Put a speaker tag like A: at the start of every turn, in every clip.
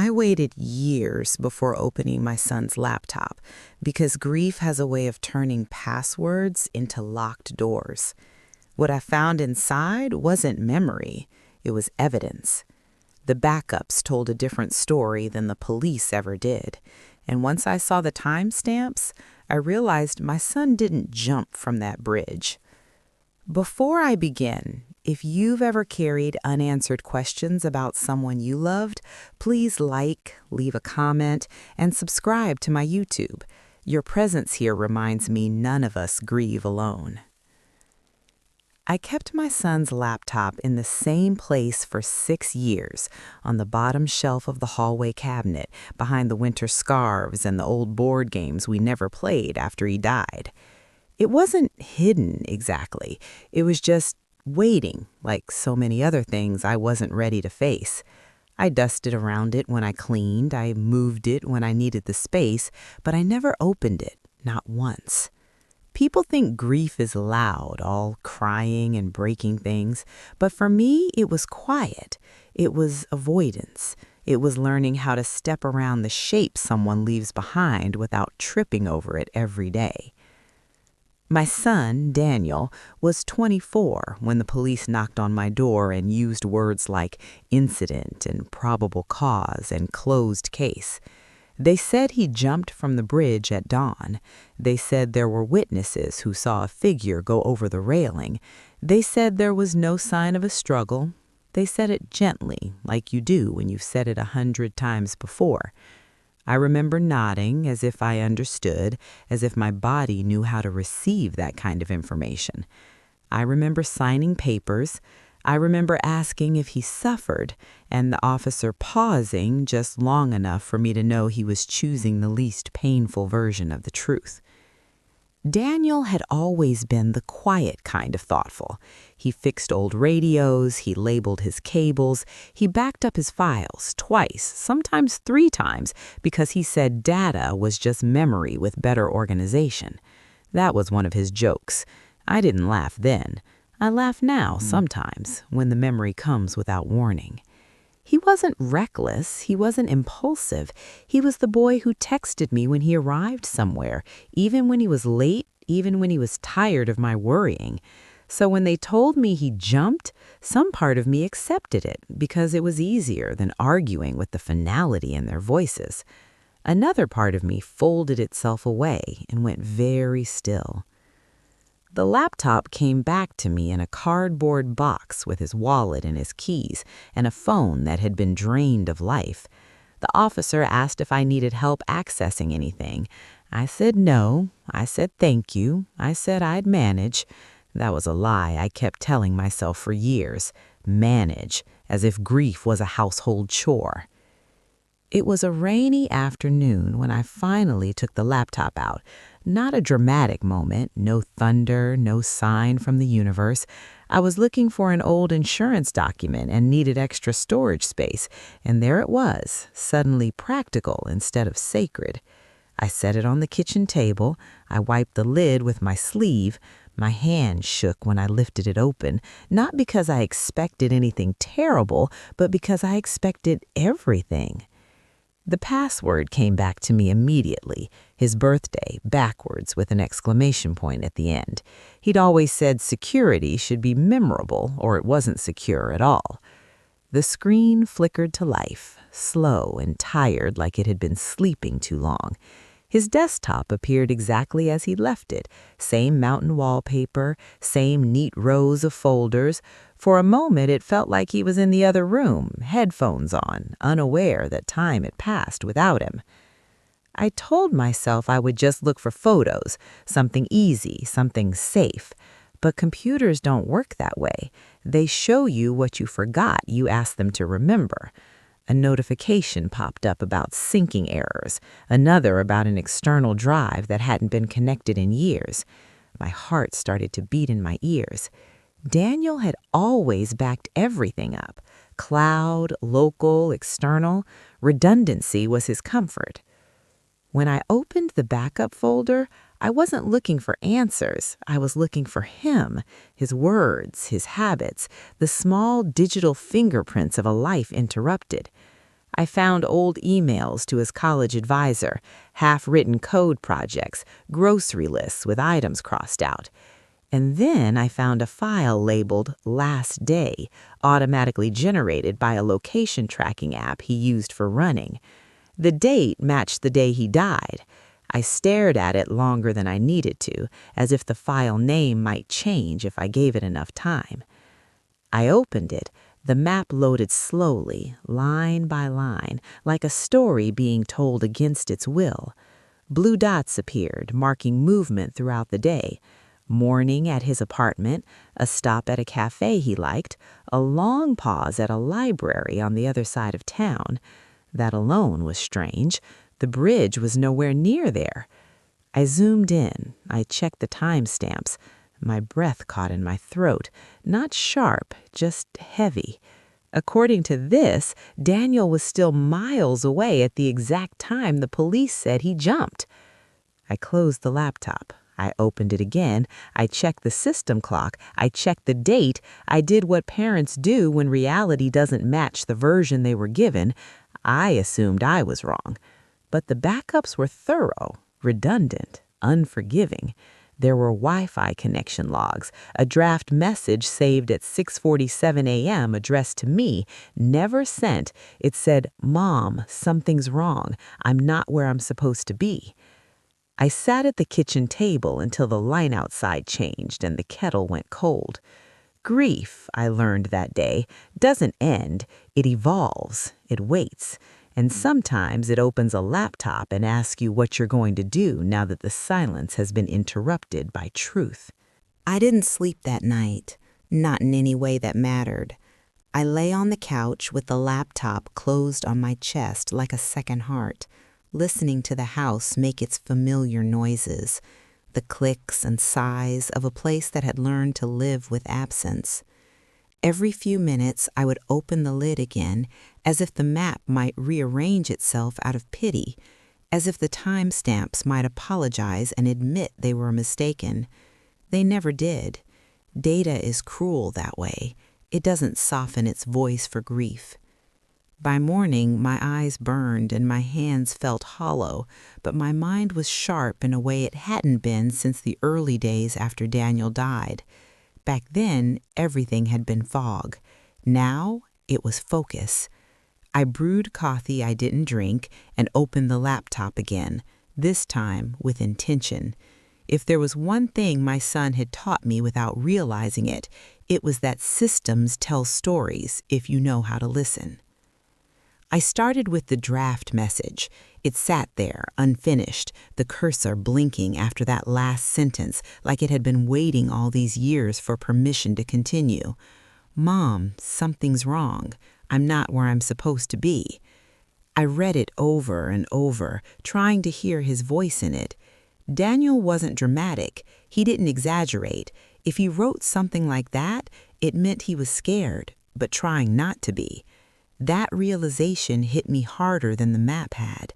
A: I waited years before opening my son's laptop because grief has a way of turning passwords into locked doors. What I found inside wasn't memory, it was evidence. The backups told a different story than the police ever did. And once I saw the timestamps, I realized my son didn't jump from that bridge. Before I begin, if you've ever carried unanswered questions about someone you loved, please leave a comment, and subscribe to my YouTube. Your presence here reminds me none of us grieve alone. I kept my son's laptop in the same place for 6 years, on the bottom shelf of the hallway cabinet, behind the winter scarves and the old board games we never played after he died. It wasn't hidden exactly. It was just waiting, like so many other things I wasn't ready to face. I dusted around it when I cleaned, I moved it when I needed the space, but I never opened it, not once. People think grief is loud, all crying and breaking things, but for me, it was quiet. It was avoidance. It was learning how to step around the shape someone leaves behind without tripping over it every day. My son, Daniel, was 24 when the police knocked on my door and used words like incident and probable cause and closed case. They said he jumped from the bridge at dawn. They said there were witnesses who saw a figure go over the railing. They said there was no sign of a struggle. They said it gently, like you do when you've said it 100 times before. I remember nodding as if I understood, as if my body knew how to receive that kind of information. I remember signing papers. I remember asking if he suffered, and the officer pausing just long enough for me to know he was choosing the least painful version of the truth. Daniel had always been the quiet kind of thoughtful. He fixed old radios, he labeled his cables, he backed up his files twice, sometimes 3 times, because he said data was just memory with better organization. That was one of his jokes. I didn't laugh then. I laugh now sometimes when the memory comes without warning. He wasn't reckless, he wasn't impulsive. He was the boy who texted me when he arrived somewhere, even when he was late, even when he was tired of my worrying. So when they told me he jumped, some part of me accepted it because it was easier than arguing with the finality in their voices. Another part of me folded itself away and went very still. The laptop came back to me in a cardboard box with his wallet and his keys and a phone that had been drained of life. The officer asked if I needed help accessing anything. I said no. I said thank you. I said I'd manage. That was a lie I kept telling myself for years. Manage, as if grief was a household chore. It was a rainy afternoon when I finally took the laptop out. Not a dramatic moment, no thunder, no sign from the universe. I was looking for an old insurance document and needed extra storage space, and there it was, suddenly practical instead of sacred. I set it on the kitchen table. I wiped the lid with my sleeve. My hand shook when I lifted it open, not because I expected anything terrible, but because I expected everything. The password came back to me immediately, his birthday, backwards with an exclamation point at the end. He'd always said security should be memorable or it wasn't secure at all. The screen flickered to life, slow and tired like it had been sleeping too long. His desktop appeared exactly as he'd left it, same mountain wallpaper, same neat rows of folders. For a moment it felt like he was in the other room, headphones on, unaware that time had passed without him. I told myself I would just look for photos, something easy, something safe. But computers don't work that way. They show you what you forgot you asked them to remember. A notification popped up about syncing errors, another about an external drive that hadn't been connected in years. My heart started to beat in my ears. Daniel had always backed everything up. Cloud, local, external. Redundancy was his comfort. When I opened the backup folder, I wasn't looking for answers. I was looking for him, his words, his habits, the small digital fingerprints of a life interrupted. I found old emails to his college advisor, half-written code projects, grocery lists with items crossed out. And then I found a file labeled Last Day, automatically generated by a location tracking app he used for running. The date matched the day he died. I stared at it longer than I needed to, as if the file name might change if I gave it enough time. I opened it. The map loaded slowly, line by line, like a story being told against its will. Blue dots appeared, marking movement throughout the day. Morning at his apartment, a stop at a cafe he liked, a long pause at a library on the other side of town. That alone was strange. The bridge was nowhere near there. I zoomed in. I checked the timestamps. My breath caught in my throat. Not sharp, just heavy. According to this, Daniel was still miles away at the exact time the police said he jumped. I closed the laptop. I opened it again. I checked the system clock. I checked the date. I did what parents do when reality doesn't match the version they were given. I assumed I was wrong. But the backups were thorough, redundant, unforgiving. There were Wi-Fi connection logs, a draft message saved at 6:47 a.m. addressed to me, never sent. It said, "Mom, something's wrong. I'm not where I'm supposed to be." I sat at the kitchen table until the light outside changed and the kettle went cold. Grief, I learned that day, doesn't end. It evolves. It waits. And sometimes it opens a laptop and asks you what you're going to do now that the silence has been interrupted by truth. I didn't sleep that night, not in any way that mattered. I lay on the couch with the laptop closed on my chest like a second heart, listening to the house make its familiar noises, the clicks and sighs of a place that had learned to live with absence. Every few minutes, I would open the lid again, as if the map might rearrange itself out of pity, as if the timestamps might apologize and admit they were mistaken. They never did. Data is cruel that way. It doesn't soften its voice for grief. By morning, my eyes burned and my hands felt hollow, but my mind was sharp in a way it hadn't been since the early days after Daniel died. Back then, everything had been fog. Now, it was focus. I brewed coffee I didn't drink and opened the laptop again, this time with intention. If there was one thing my son had taught me without realizing it, it was that systems tell stories if you know how to listen. I started with the draft message. It sat there, unfinished, the cursor blinking after that last sentence, like it had been waiting all these years for permission to continue. "Mom, something's wrong. I'm not where I'm supposed to be." I read it over and over, trying to hear his voice in it. Daniel wasn't dramatic. He didn't exaggerate. If he wrote something like that, it meant he was scared, but trying not to be. That realization hit me harder than the map had.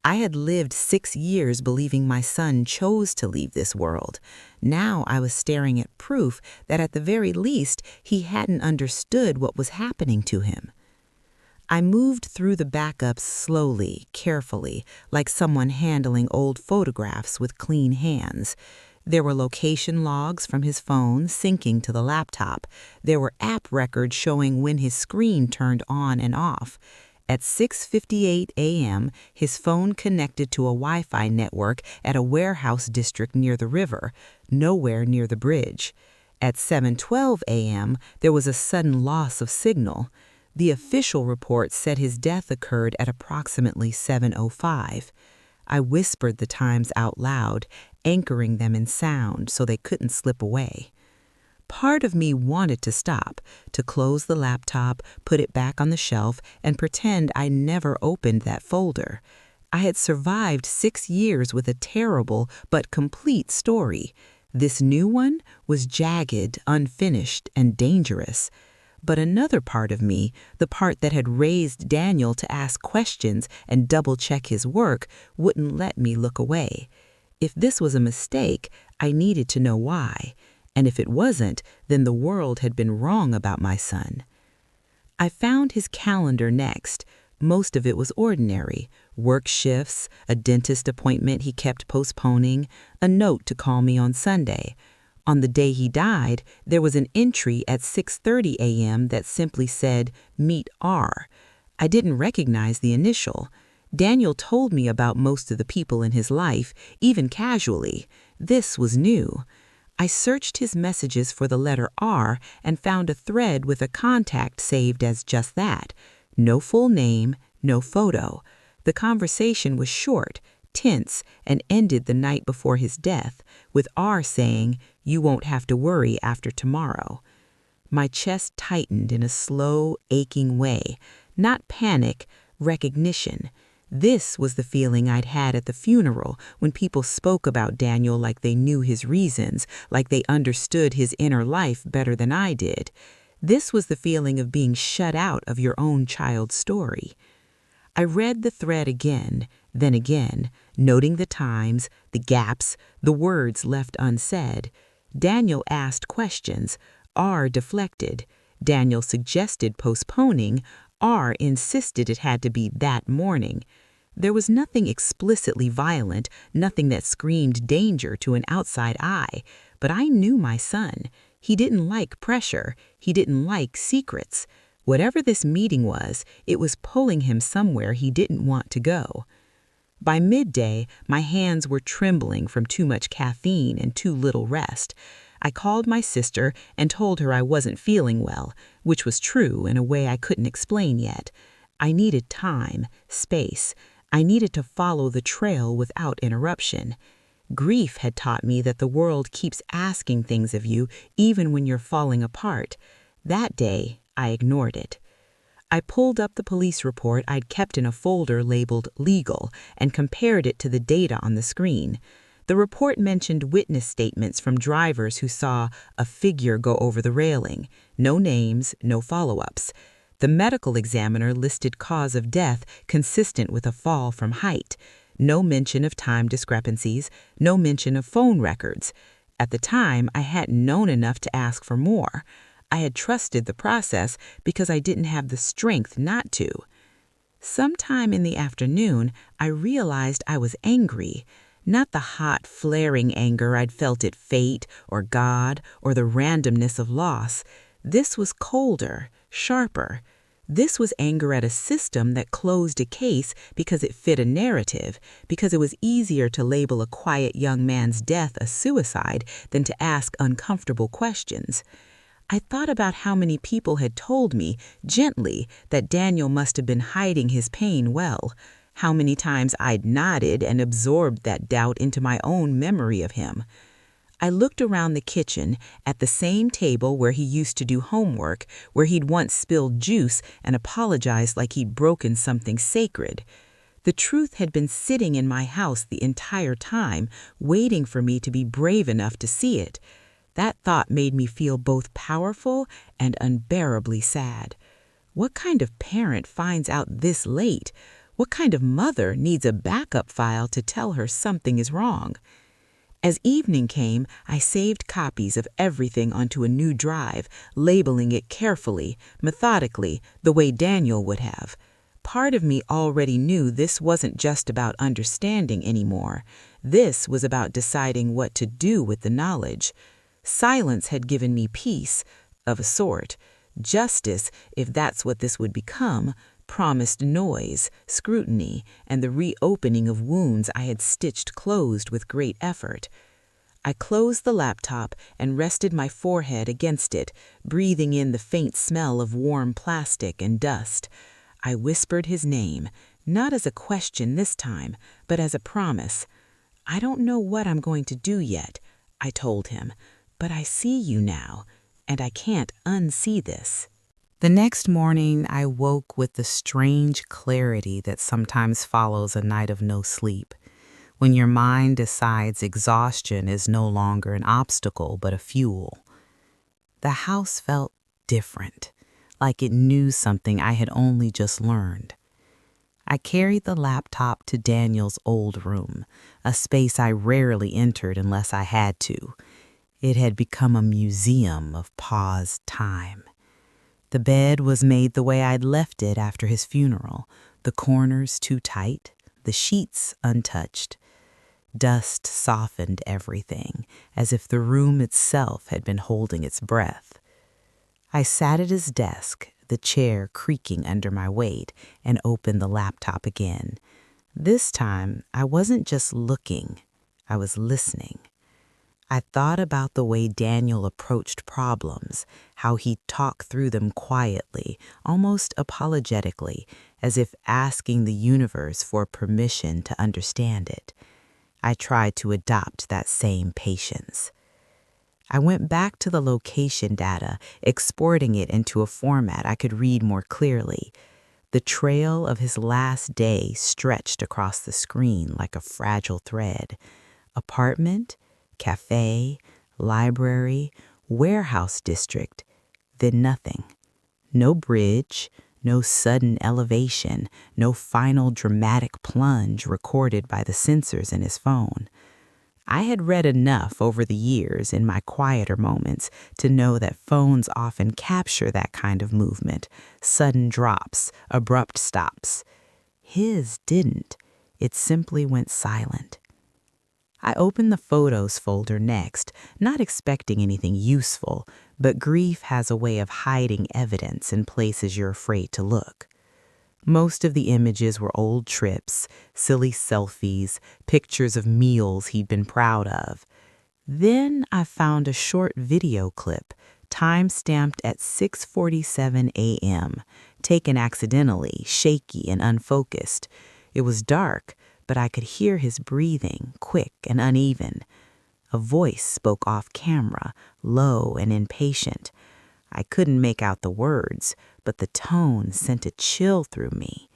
A: I had lived 6 years believing my son chose to leave this world. Now I was staring at proof that at the very least he hadn't understood what was happening to him. I moved through the backups slowly, carefully, like someone handling old photographs with clean hands. There were location logs from his phone syncing to the laptop. There were app records showing when his screen turned on and off. At 6:58 a.m., his phone connected to a Wi-Fi network at a warehouse district near the river, nowhere near the bridge. At 7:12 a.m., there was a sudden loss of signal. The official report said his death occurred at approximately 7:05. I whispered the times out loud, anchoring them in sound so they couldn't slip away. Part of me wanted to stop, to close the laptop, put it back on the shelf, and pretend I never opened that folder. I had survived 6 years with a terrible but complete story. This new one was jagged, unfinished, and dangerous. But another part of me, the part that had raised Daniel to ask questions and double-check his work, wouldn't let me look away. If this was a mistake, I needed to know why. And if it wasn't, then the world had been wrong about my son. I found his calendar next, Most of it was ordinary: work shifts, a dentist appointment he kept postponing, a note to call me on Sunday. On the day he died, there was an entry at 6:30 a.m. that simply said, "Meet R." I didn't recognize the initial. Daniel told me about most of the people in his life, even casually. This was new. I searched his messages for the letter R and found a thread with a contact saved as just that. No full name, no photo. The conversation was short, tense, and ended the night before his death, with R saying, "You won't have to worry after tomorrow." My chest tightened in a slow, aching way. Not panic, recognition. This was the feeling I'd had at the funeral when people spoke about Daniel like they knew his reasons, like they understood his inner life better than I did. This was the feeling of being shut out of your own child's story. I read the thread again, then again, noting the times, the gaps, the words left unsaid. Daniel asked questions. R deflected. Daniel suggested postponing. R insisted it had to be that morning. There was nothing explicitly violent, nothing that screamed danger to an outside eye, but I knew my son. He didn't like pressure. He didn't like secrets. Whatever this meeting was, it was pulling him somewhere he didn't want to go. By midday, my hands were trembling from too much caffeine and too little rest. I called my sister and told her I wasn't feeling well, which was true in a way I couldn't explain yet. I needed time, space. I needed to follow the trail without interruption. Grief had taught me that the world keeps asking things of you even when you're falling apart. That day, I ignored it. I pulled up the police report I'd kept in a folder labeled legal and compared it to the data on the screen. The report mentioned witness statements from drivers who saw a figure go over the railing. No names, no follow-ups. The medical examiner listed cause of death consistent with a fall from height. No mention of time discrepancies, no mention of phone records. At the time, I hadn't known enough to ask for more. I had trusted the process because I didn't have the strength not to. Sometime in the afternoon, I realized I was angry. Not the hot, flaring anger I'd felt at fate or God or the randomness of loss. This was colder, sharper. This was anger at a system that closed a case because it fit a narrative, because it was easier to label a quiet young man's death a suicide than to ask uncomfortable questions. I thought about how many people had told me, gently, that Daniel must have been hiding his pain well. How many times I'd nodded and absorbed that doubt into my own memory of him. I looked around the kitchen at the same table where he used to do homework, where he'd once spilled juice and apologized like he'd broken something sacred. The truth had been sitting in my house the entire time, waiting for me to be brave enough to see it. That thought made me feel both powerful and unbearably sad. What kind of parent finds out this late? What kind of mother needs a backup file to tell her something is wrong? As evening came, I saved copies of everything onto a new drive, labeling it carefully, methodically, the way Daniel would have. Part of me already knew this wasn't just about understanding anymore. This was about deciding what to do with the knowledge. Silence had given me peace, of a sort. Justice, if that's what this would become, promised noise, scrutiny, and the reopening of wounds I had stitched closed with great effort. I closed the laptop and rested my forehead against it, breathing in the faint smell of warm plastic and dust. I whispered his name, not as a question this time, but as a promise. "I don't know what I'm going to do yet," I told him, "but I see you now, and I can't unsee this." The next morning, I woke with the strange clarity that sometimes follows a night of no sleep, when your mind decides exhaustion is no longer an obstacle but a fuel. The house felt different, like it knew something I had only just learned. I carried the laptop to Daniel's old room, a space I rarely entered unless I had to. It had become a museum of paused time. The bed was made the way I'd left it after his funeral, the corners too tight, the sheets untouched. Dust softened everything, as if the room itself had been holding its breath. I sat at his desk, the chair creaking under my weight, and opened the laptop again. This time, I wasn't just looking, I was listening. I thought about the way Daniel approached problems, how he talked through them quietly, almost apologetically, as if asking the universe for permission to understand it. I tried to adopt that same patience. I went back to the location data, exporting it into a format I could read more clearly. The trail of his last day stretched across the screen like a fragile thread. Apartment, cafe, library, warehouse district, then nothing. No bridge, no sudden elevation, no final dramatic plunge recorded by the sensors in his phone. I had read enough over the years in my quieter moments to know that phones often capture that kind of movement, sudden drops, abrupt stops. His didn't. It simply went silent. I opened the photos folder next, not expecting anything useful, but grief has a way of hiding evidence in places you're afraid to look. Most of the images were old trips, silly selfies, pictures of meals he'd been proud of. Then I found a short video clip, time-stamped at 6:47 a.m., taken accidentally, shaky and unfocused. It was dark, but I could hear his breathing, quick and uneven. A voice spoke off camera, low and impatient. I couldn't make out the words, but the tone sent a chill through me.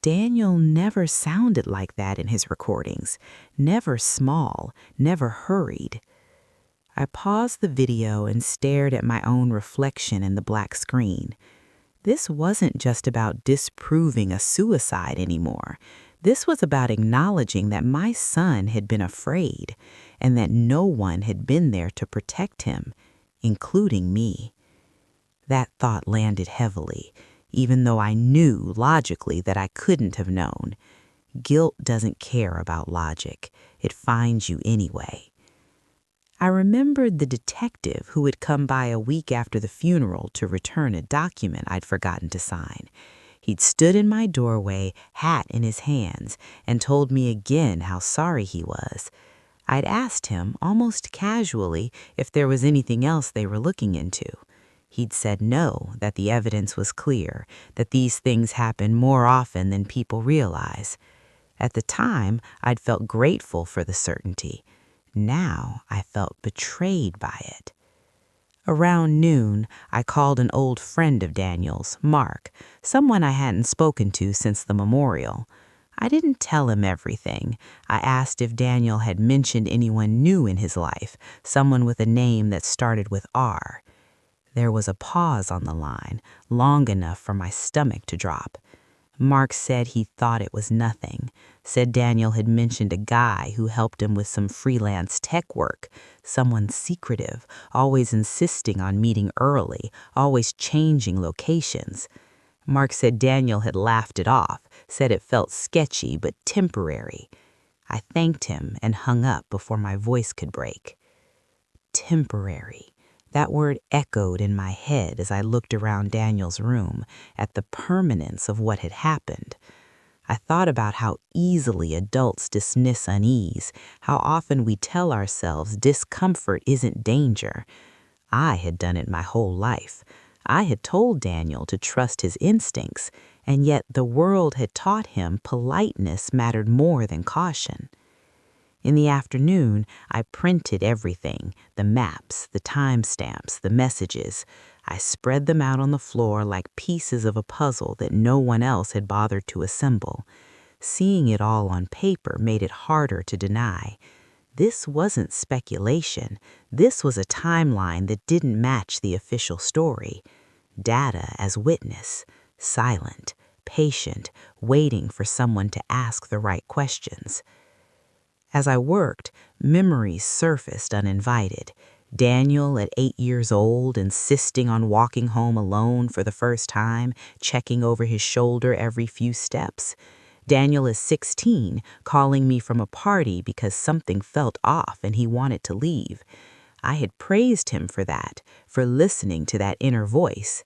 A: Daniel never sounded like that in his recordings, never small, never hurried. I paused the video and stared at my own reflection in the black screen. This wasn't just about disproving a suicide anymore. This was about acknowledging that my son had been afraid and that no one had been there to protect him, including me. That thought landed heavily, even though I knew logically that I couldn't have known. Guilt doesn't care about logic. It finds you anyway. I remembered the detective who had come by a week after the funeral to return a document I'd forgotten to sign. He'd stood in my doorway, hat in his hands, and told me again how sorry he was. I'd asked him, almost casually, if there was anything else they were looking into. He'd said no, that the evidence was clear, that these things happen more often than people realize. At the time, I'd felt grateful for the certainty. Now I felt betrayed by it. Around noon, I called an old friend of Daniel's, Mark, someone I hadn't spoken to since the memorial. I didn't tell him everything. I asked if Daniel had mentioned anyone new in his life, someone with a name that started with R. There was a pause on the line, long enough for my stomach to drop. Mark said he thought it was nothing, said Daniel had mentioned a guy who helped him with some freelance tech work, someone secretive, always insisting on meeting early, always changing locations. Mark said Daniel had laughed it off, said it felt sketchy but temporary. I thanked him and hung up before my voice could break. Temporary. That word echoed in my head as I looked around Daniel's room at the permanence of what had happened. I thought about how easily adults dismiss unease, how often we tell ourselves discomfort isn't danger. I had done it my whole life. I had told Daniel to trust his instincts, and yet the world had taught him politeness mattered more than caution. In the afternoon, I printed everything, the maps, the timestamps, the messages. I spread them out on the floor like pieces of a puzzle that no one else had bothered to assemble. Seeing it all on paper made it harder to deny. This wasn't speculation. This was a timeline that didn't match the official story. Data as witness, silent, patient, waiting for someone to ask the right questions. As I worked, memories surfaced uninvited. Daniel, at 8 years old, insisting on walking home alone for the first time, checking over his shoulder every few steps. Daniel is 16, calling me from a party because something felt off and he wanted to leave. I had praised him for that, for listening to that inner voice.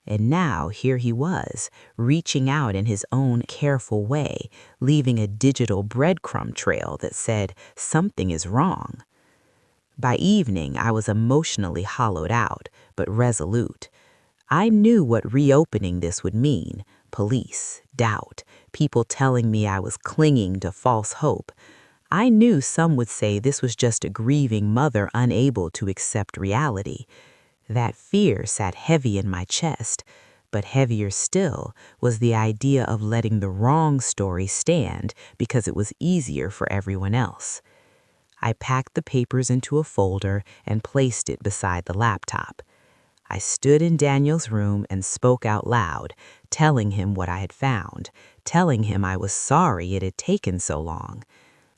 A: And now here he was, reaching out in his own careful way, leaving a digital breadcrumb trail that said, "Something is wrong." By evening, I was emotionally hollowed out, but resolute. I knew what reopening this would mean: police, doubt, people telling me I was clinging to false hope. I knew some would say this was just a grieving mother unable to accept reality. That fear sat heavy in my chest, but heavier still was the idea of letting the wrong story stand because it was easier for everyone else. I packed the papers into a folder and placed it beside the laptop. I stood in Daniel's room and spoke out loud, telling him what I had found, telling him I was sorry it had taken so long.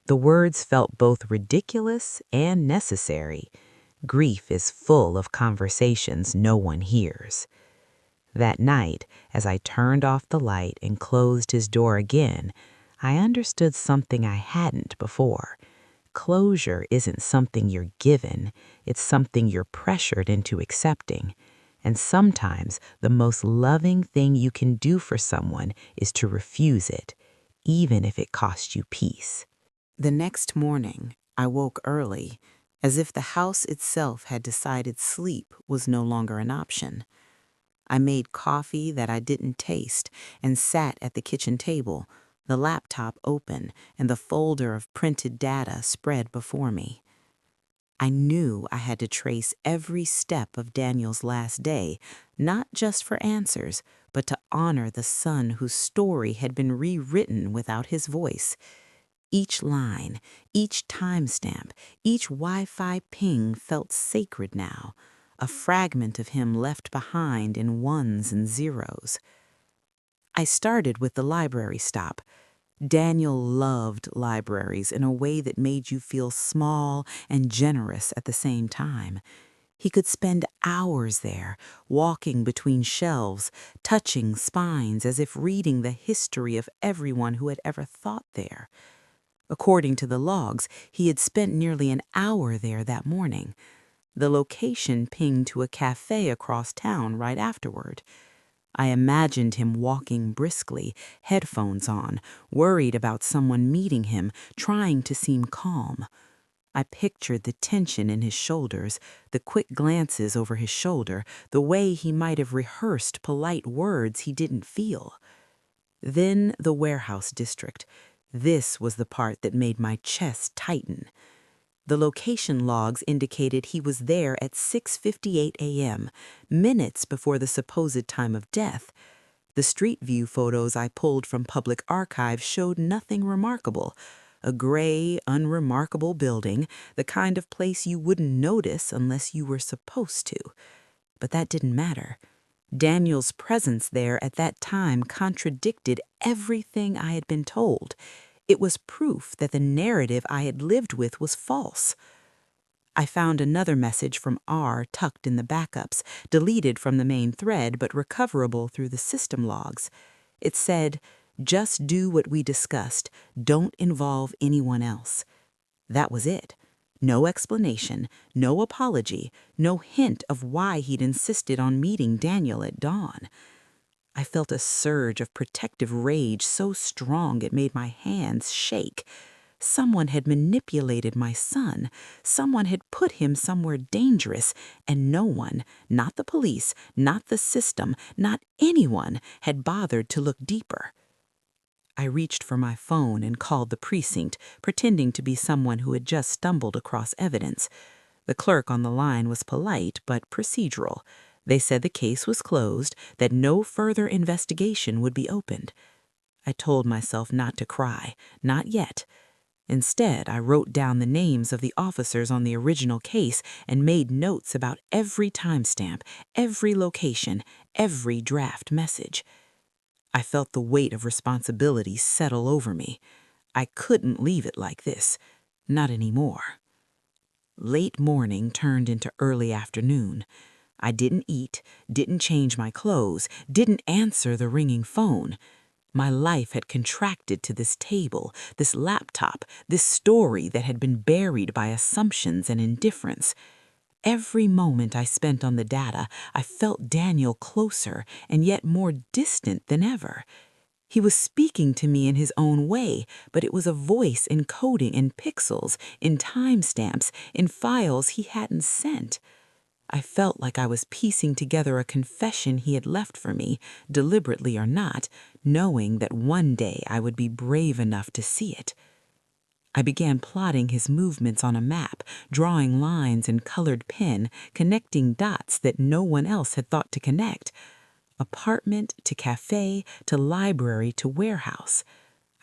A: The words felt both ridiculous and necessary. Grief is full of conversations no one hears. That night, as I turned off the light and closed his door again, I understood something I hadn't before. Closure isn't something you're given, it's something you're pressured into accepting. And sometimes the most loving thing you can do for someone is to refuse it, even if it costs you peace. The next morning, I woke early, as if the house itself had decided sleep was no longer an option. I made coffee that I didn't taste and sat at the kitchen table, the laptop open and the folder of printed data spread before me. I knew I had to trace every step of Daniel's last day, not just for answers, but to honor the son whose story had been rewritten without his voice. Each line, each timestamp, each Wi-Fi ping felt sacred now, a fragment of him left behind in ones and zeros. I started with the library stop. Daniel loved libraries in a way that made you feel small and generous at the same time. He could spend hours there, walking between shelves, touching spines as if reading the history of everyone who had ever thought there. According to the logs, he had spent nearly an hour there that morning. The location pinged to a cafe across town right afterward. I imagined him walking briskly, headphones on, worried about someone meeting him, trying to seem calm. I pictured the tension in his shoulders, the quick glances over his shoulder, the way he might have rehearsed polite words he didn't feel. Then the warehouse district. This was the part that made my chest tighten. The location logs indicated he was there at 6:58 a.m., minutes before the supposed time of death. The street view photos I pulled from public archives showed nothing remarkable. A gray, unremarkable building, the kind of place you wouldn't notice unless you were supposed to. But that didn't matter. Daniel's presence there at that time contradicted everything I had been told. It was proof that the narrative I had lived with was false. I found another message from R tucked in the backups, deleted from the main thread but recoverable through the system logs. It said, "Just do what we discussed. Don't involve anyone else." That was it. No explanation, no apology, no hint of why he'd insisted on meeting Daniel at dawn. I felt a surge of protective rage so strong it made my hands shake. Someone had manipulated my son. Someone had put him somewhere dangerous, and no one, not the police, not the system, not anyone, had bothered to look deeper. I reached for my phone and called the precinct, pretending to be someone who had just stumbled across evidence. The clerk on the line was polite but procedural. They said the case was closed, that no further investigation would be opened. I told myself not to cry, not yet. Instead, I wrote down the names of the officers on the original case and made notes about every timestamp, every location, every draft message. I felt the weight of responsibility settle over me. I couldn't leave it like this. Not anymore. Late morning turned into early afternoon. I didn't eat, didn't change my clothes, didn't answer the ringing phone. My life had contracted to this table, this laptop, this story that had been buried by assumptions and indifference. Every moment I spent on the data, I felt Daniel closer and yet more distant than ever. He was speaking to me in his own way, but it was a voice encoding in pixels, in timestamps, in files he hadn't sent. I felt like I was piecing together a confession he had left for me, deliberately or not, knowing that one day I would be brave enough to see it. I began plotting his movements on a map, drawing lines in colored pen, connecting dots that no one else had thought to connect. Apartment to cafe to library to warehouse.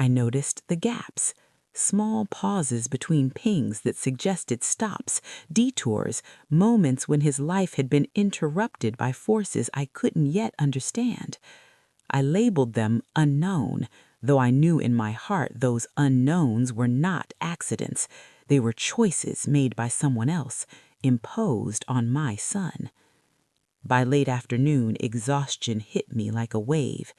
A: I noticed the gaps, small pauses between pings that suggested stops, detours, moments when his life had been interrupted by forces I couldn't yet understand. I labeled them unknown, though I knew in my heart those unknowns were not accidents. They were choices made by someone else, imposed on my son. By late afternoon, exhaustion hit me like a wave.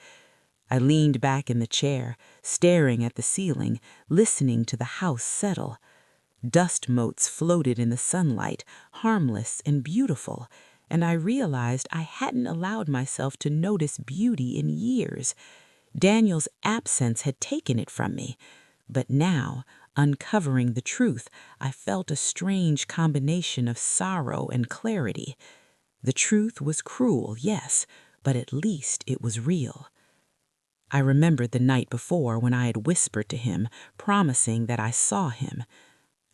A: I leaned back in the chair, staring at the ceiling, listening to the house settle. Dust motes floated in the sunlight, harmless and beautiful, and I realized I hadn't allowed myself to notice beauty in years. Daniel's absence had taken it from me, but now, uncovering the truth, I felt a strange combination of sorrow and clarity. The truth was cruel, yes, but at least it was real. I remembered the night before when I had whispered to him, promising that I saw him.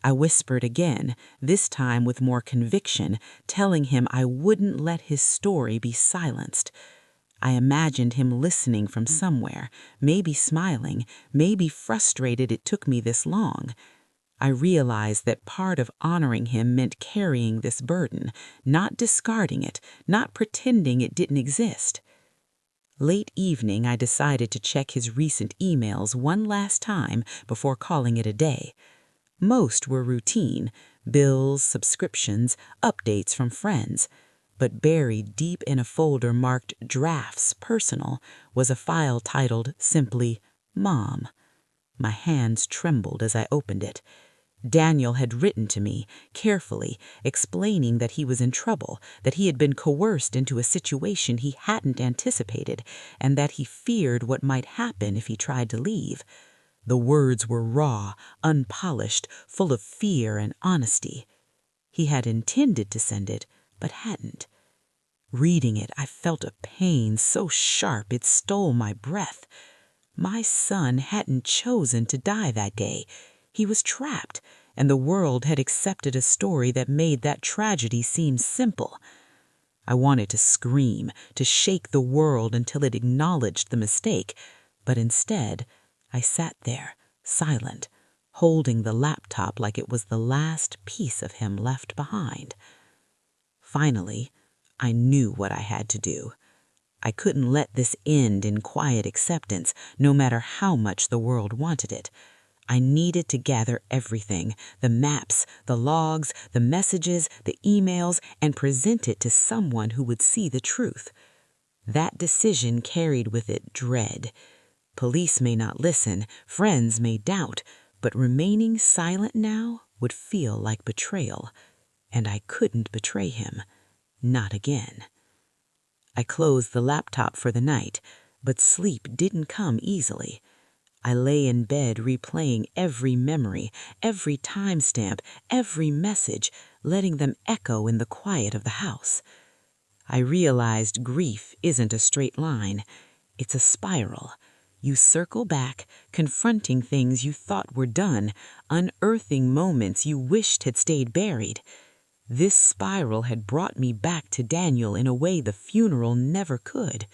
A: I whispered again, this time with more conviction, telling him I wouldn't let his story be silenced. I imagined him listening from somewhere, maybe smiling, maybe frustrated it took me this long. I realized that part of honoring him meant carrying this burden, not discarding it, not pretending it didn't exist. Late evening, I decided to check his recent emails one last time before calling it a day. Most were routine, bills, subscriptions, updates from friends. But buried deep in a folder marked Drafts Personal was a file titled simply Mom. My hands trembled as I opened it. Daniel had written to me, carefully, explaining that he was in trouble, that he had been coerced into a situation he hadn't anticipated, and that he feared what might happen if he tried to leave. The words were raw, unpolished, full of fear and honesty. He had intended to send it, but hadn't. Reading it, I felt a pain so sharp it stole my breath. My son hadn't chosen to die that day. He was trapped, and the world had accepted a story that made that tragedy seem simple. I wanted to scream, to shake the world until it acknowledged the mistake, but instead, I sat there, silent, holding the laptop like it was the last piece of him left behind. Finally, I knew what I had to do. I couldn't let this end in quiet acceptance, no matter how much the world wanted it. I needed to gather everything, the maps, the logs, the messages, the emails, and present it to someone who would see the truth. That decision carried with it dread. Police may not listen, friends may doubt, but remaining silent now would feel like betrayal, and I couldn't betray him. Not again. I closed the laptop for the night, but sleep didn't come easily. I lay in bed replaying every memory, every timestamp, every message, letting them echo in the quiet of the house. I realized grief isn't a straight line. It's a spiral. You circle back, confronting things you thought were done, unearthing moments you wished had stayed buried. This spiral had brought me back to Daniel in a way the funeral never could.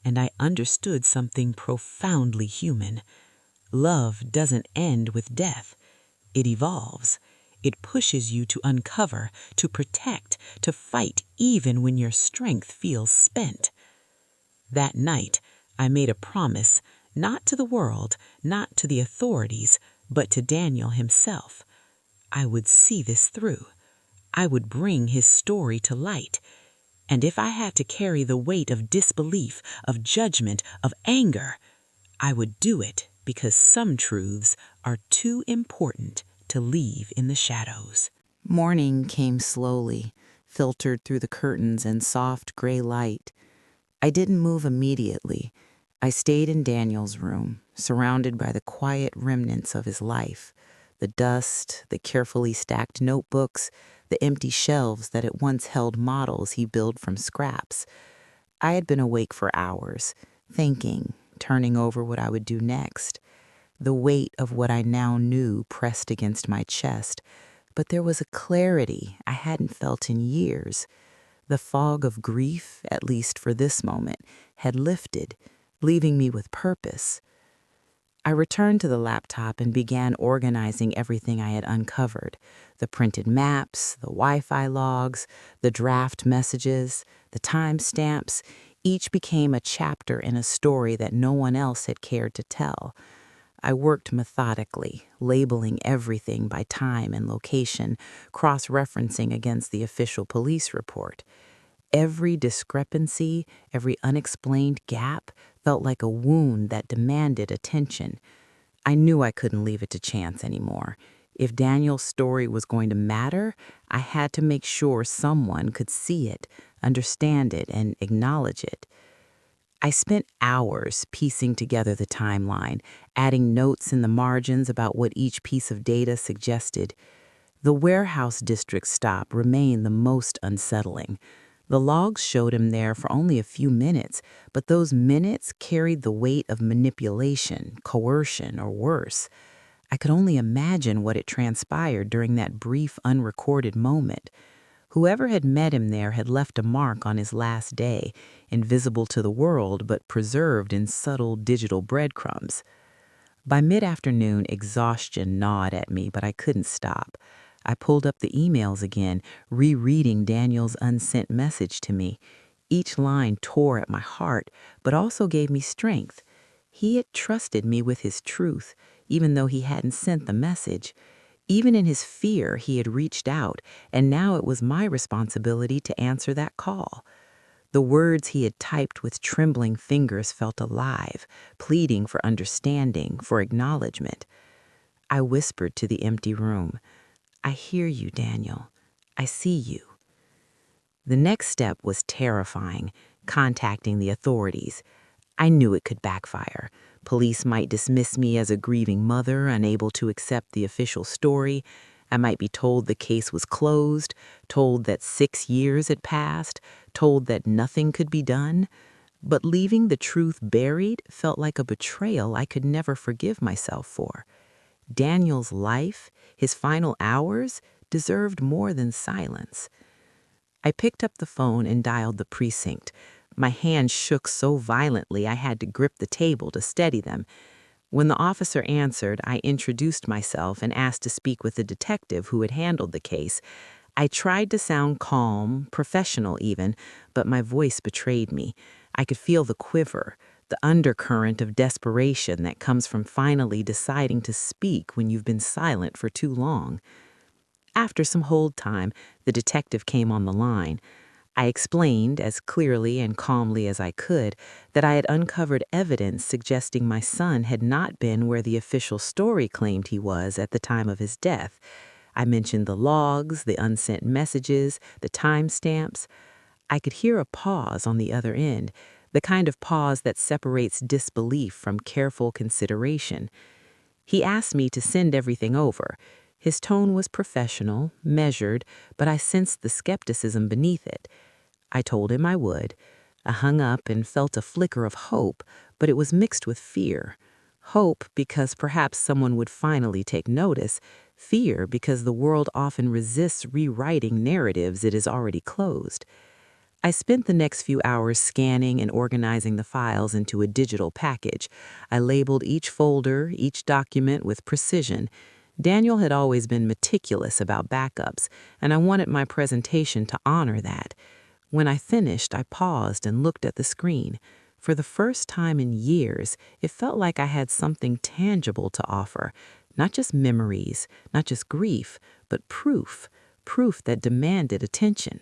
A: And I understood something profoundly human. Love doesn't end with death. It evolves. It pushes you to uncover, to protect, to fight even when your strength feels spent. That night, I made a promise, not to the world, not to the authorities, but to Daniel himself.
B: I would see this through. I would bring his story to light. And if I had to carry the weight of disbelief, of judgment, of anger, I would do it because some truths are too important to leave in the shadows.
A: Morning came slowly, filtered through the curtains and soft gray light. I didn't move immediately. I stayed in Daniel's room, surrounded by the quiet remnants of his life, the dust, the carefully stacked notebooks, the empty shelves that at once held models he built from scraps. I had been awake for hours, thinking, turning over what I would do next. The weight of what I now knew pressed against my chest, but there was a clarity I hadn't felt in years. The fog of grief, at least for this moment, had lifted, leaving me with purpose. I returned to the laptop and began organizing everything I had uncovered: the printed maps, the Wi-Fi logs, the draft messages, the timestamps. Each became a chapter in a story that no one else had cared to tell. I worked methodically, labeling everything by time and location, cross-referencing against the official police report. Every discrepancy, every unexplained gap felt like a wound that demanded attention. I knew I couldn't leave it to chance anymore. If Daniel's story was going to matter, I had to make sure someone could see it, understand it, and acknowledge it. I spent hours piecing together the timeline, adding notes in the margins about what each piece of data suggested. The warehouse district stop remained the most unsettling. The logs showed him there for only a few minutes, but those minutes carried the weight of manipulation, coercion, or worse. I could only imagine what had transpired during that brief, unrecorded moment. Whoever had met him there had left a mark on his last day, invisible to the world but preserved in subtle digital breadcrumbs. By mid-afternoon, exhaustion gnawed at me, but I couldn't stop. I pulled up the emails again, rereading Daniel's unsent message to me. Each line tore at my heart, but also gave me strength. He had trusted me with his truth, even though he hadn't sent the message. Even in his fear, he had reached out, and now it was my responsibility to answer that call. The words he had typed with trembling fingers felt alive, pleading for understanding, for acknowledgement. I whispered to the empty room, "I hear you, Daniel. I see you." The next step was terrifying, contacting the authorities. I knew it could backfire. Police might dismiss me as a grieving mother, unable to accept the official story. I might be told the case was closed, told that 6 years had passed, told that nothing could be done. But leaving the truth buried felt like a betrayal I could never forgive myself for. Daniel's life, his final hours, deserved more than silence. I picked up the phone and dialed the precinct. My hands shook so violently I had to grip the table to steady them. When the officer answered, I introduced myself and asked to speak with the detective who had handled the case. I tried to sound calm, professional even, but my voice betrayed me. I could feel the quiver, the undercurrent of desperation that comes from finally deciding to speak when you've been silent for too long. After some hold time, the detective came on the line. I explained, as clearly and calmly as I could, that I had uncovered evidence suggesting my son had not been where the official story claimed he was at the time of his death. I mentioned the logs, the unsent messages, the timestamps. I could hear a pause on the other end, the kind of pause that separates disbelief from careful consideration. He asked me to send everything over. His tone was professional, measured, but I sensed the skepticism beneath it. I told him I would. I hung up and felt a flicker of hope, but it was mixed with fear. Hope because perhaps someone would finally take notice. Fear because the world often resists rewriting narratives it has already closed. I spent the next few hours scanning and organizing the files into a digital package. I labeled each folder, each document with precision. Daniel had always been meticulous about backups, and I wanted my presentation to honor that. When I finished, I paused and looked at the screen. For the first time in years, it felt like I had something tangible to offer,
B: Not just memories, not just grief, but proof that demanded attention.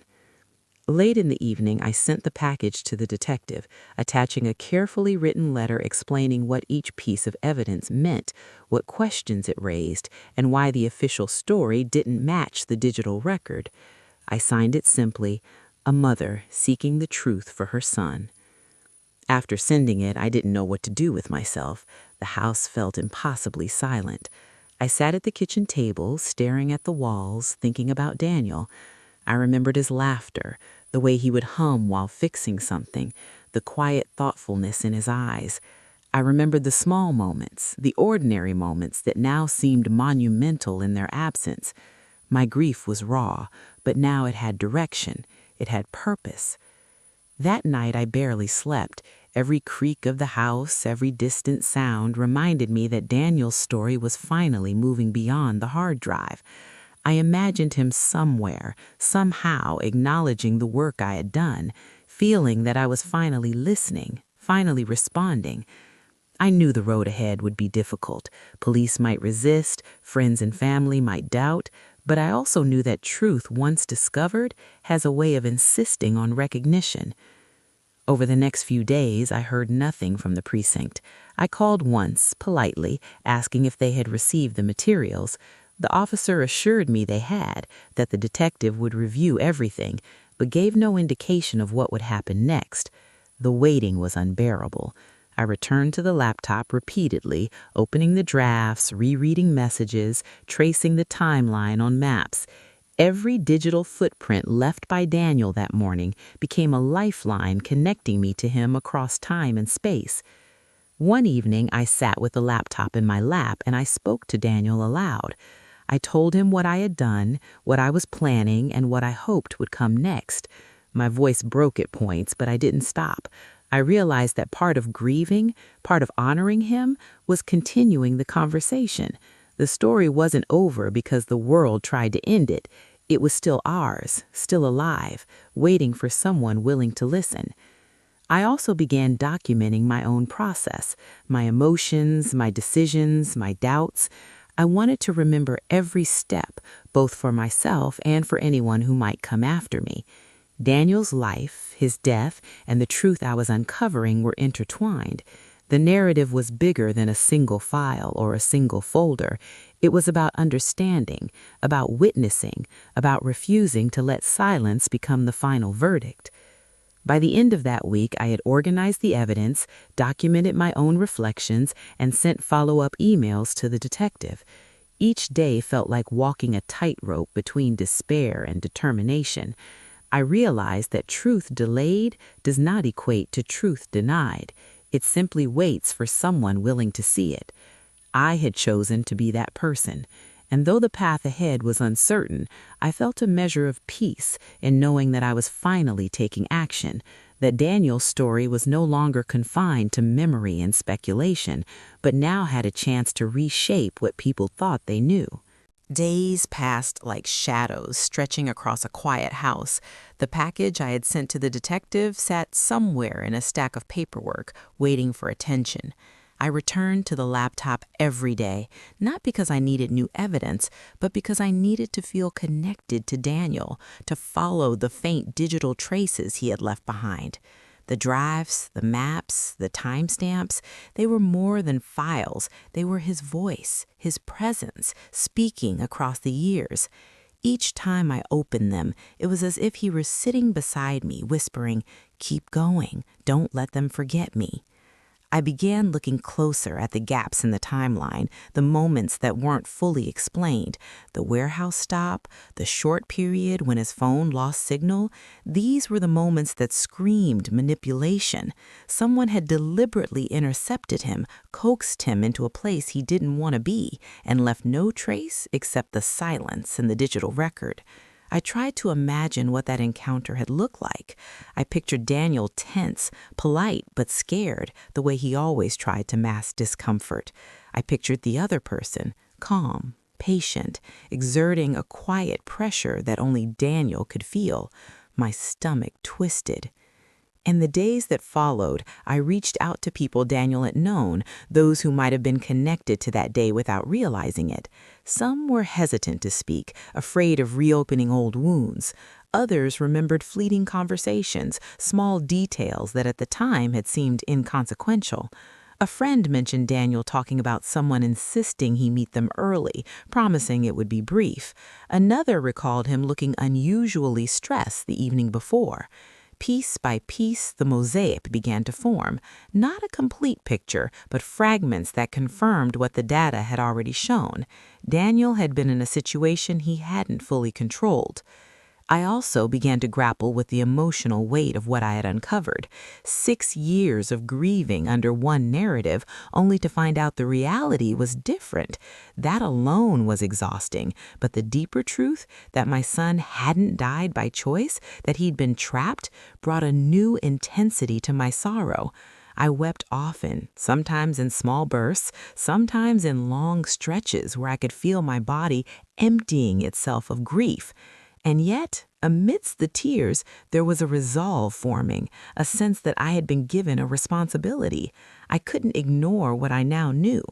B: Late in the evening, I sent the package to the detective, attaching a carefully written letter explaining what each piece of evidence meant, what questions it raised, and why the official story didn't match the digital record. I signed it simply, "A mother seeking the truth for her son." After sending it, I didn't know what to do with myself. The house felt impossibly silent. I sat at the kitchen table, staring at the walls, thinking about Daniel. I remembered his laughter, the way he would hum while fixing something, the quiet thoughtfulness in his eyes. I remembered the small moments, the ordinary moments that now seemed monumental in their absence. My grief was raw, but now it had direction. It had purpose. That night I barely slept. Every creak of the house, every distant sound reminded me that Daniel's story was finally moving beyond the hard drive. I imagined him somewhere, somehow acknowledging the work I had done, feeling that I was finally listening, finally responding. I knew the road ahead would be difficult. Police might resist, friends and family might doubt, but I also knew that truth, once discovered, has a way of insisting on recognition. Over the next few days, I heard nothing from the precinct. I called once, politely, asking if they had received the materials. The officer assured me they had, that the detective would review everything, but gave no indication of what would happen next. The waiting was unbearable. I returned to the laptop repeatedly, opening the drafts, rereading messages, tracing the timeline on maps. Every digital footprint left by Daniel that morning became a lifeline connecting me to him across time and space. One evening, I sat with the laptop in my lap and I spoke to Daniel aloud. I told him what I had done, what I was planning, and what I hoped would come next. My voice broke at points, but I didn't stop. I realized that part of grieving, part of honoring him, was continuing the conversation. The story wasn't over because the world tried to end it. It was still ours, still alive, waiting for someone willing to listen. I also began documenting my own process, my emotions, my decisions, my doubts. I wanted to remember every step, both for myself and for anyone who might come after me. Daniel's life, his death, and the truth I was uncovering were intertwined. The narrative was bigger than a single file or a single folder. It was about understanding, about witnessing, about refusing to let silence become the final verdict. By the end of that week, I had organized the evidence, documented my own reflections, and sent follow-up emails to the detective. Each day felt like walking a tightrope between despair and determination. I realized that truth delayed does not equate to truth denied. It simply waits for someone willing to see it. I had chosen to be that person, and though the path ahead was uncertain, I felt a measure of peace in knowing that I was finally taking action, that Daniel's story was no longer confined to memory and speculation, but now had a chance to reshape what people thought they knew.
A: Days passed like shadows stretching across a quiet house. The package I had sent to the detective sat somewhere in a stack of paperwork, waiting for attention. I returned to the laptop every day, not because I needed new evidence, but because I needed to feel connected to Daniel, to follow the faint digital traces he had left behind. The drives, the maps, the timestamps, they were more than files. They were his voice, his presence, speaking across the years. Each time I opened them, it was as if he were sitting beside me, whispering, "Keep going, don't let them forget me." I began looking closer at the gaps in the timeline, the moments that weren't fully explained, the warehouse stop, the short period when his phone lost signal. These were the moments that screamed manipulation. Someone had deliberately intercepted him, coaxed him into a place he didn't want to be, and left no trace except the silence in the digital record. I tried to imagine what that encounter had looked like. I pictured Daniel tense, polite but scared, the way he always tried to mask discomfort. I pictured the other person, calm, patient, exerting a quiet pressure that only Daniel could feel. My stomach twisted. In the days that followed, I reached out to people Daniel had known, those who might have been connected to that day without realizing it. Some were hesitant to speak, afraid of reopening old wounds. Others remembered fleeting conversations, small details that at the time had seemed inconsequential. A friend mentioned Daniel talking about someone insisting he meet them early, promising it would be brief. Another recalled him looking unusually stressed the evening before. Piece by piece, the mosaic began to form, not a complete picture, but fragments that confirmed what the data had already shown. Daniel had been in a situation he hadn't fully controlled. I also began to grapple with the emotional weight of what I had uncovered. 6 years of grieving under one narrative, only to find out the reality was different. That alone was exhausting, but the deeper truth, that my son hadn't died by choice, that he'd been trapped, brought a new intensity to my sorrow. I wept often, sometimes in small bursts, sometimes in long stretches where I could feel my body emptying itself of grief. And yet, amidst the tears, there was a resolve forming, a sense that I had been given a responsibility. I couldn't ignore what I now knew.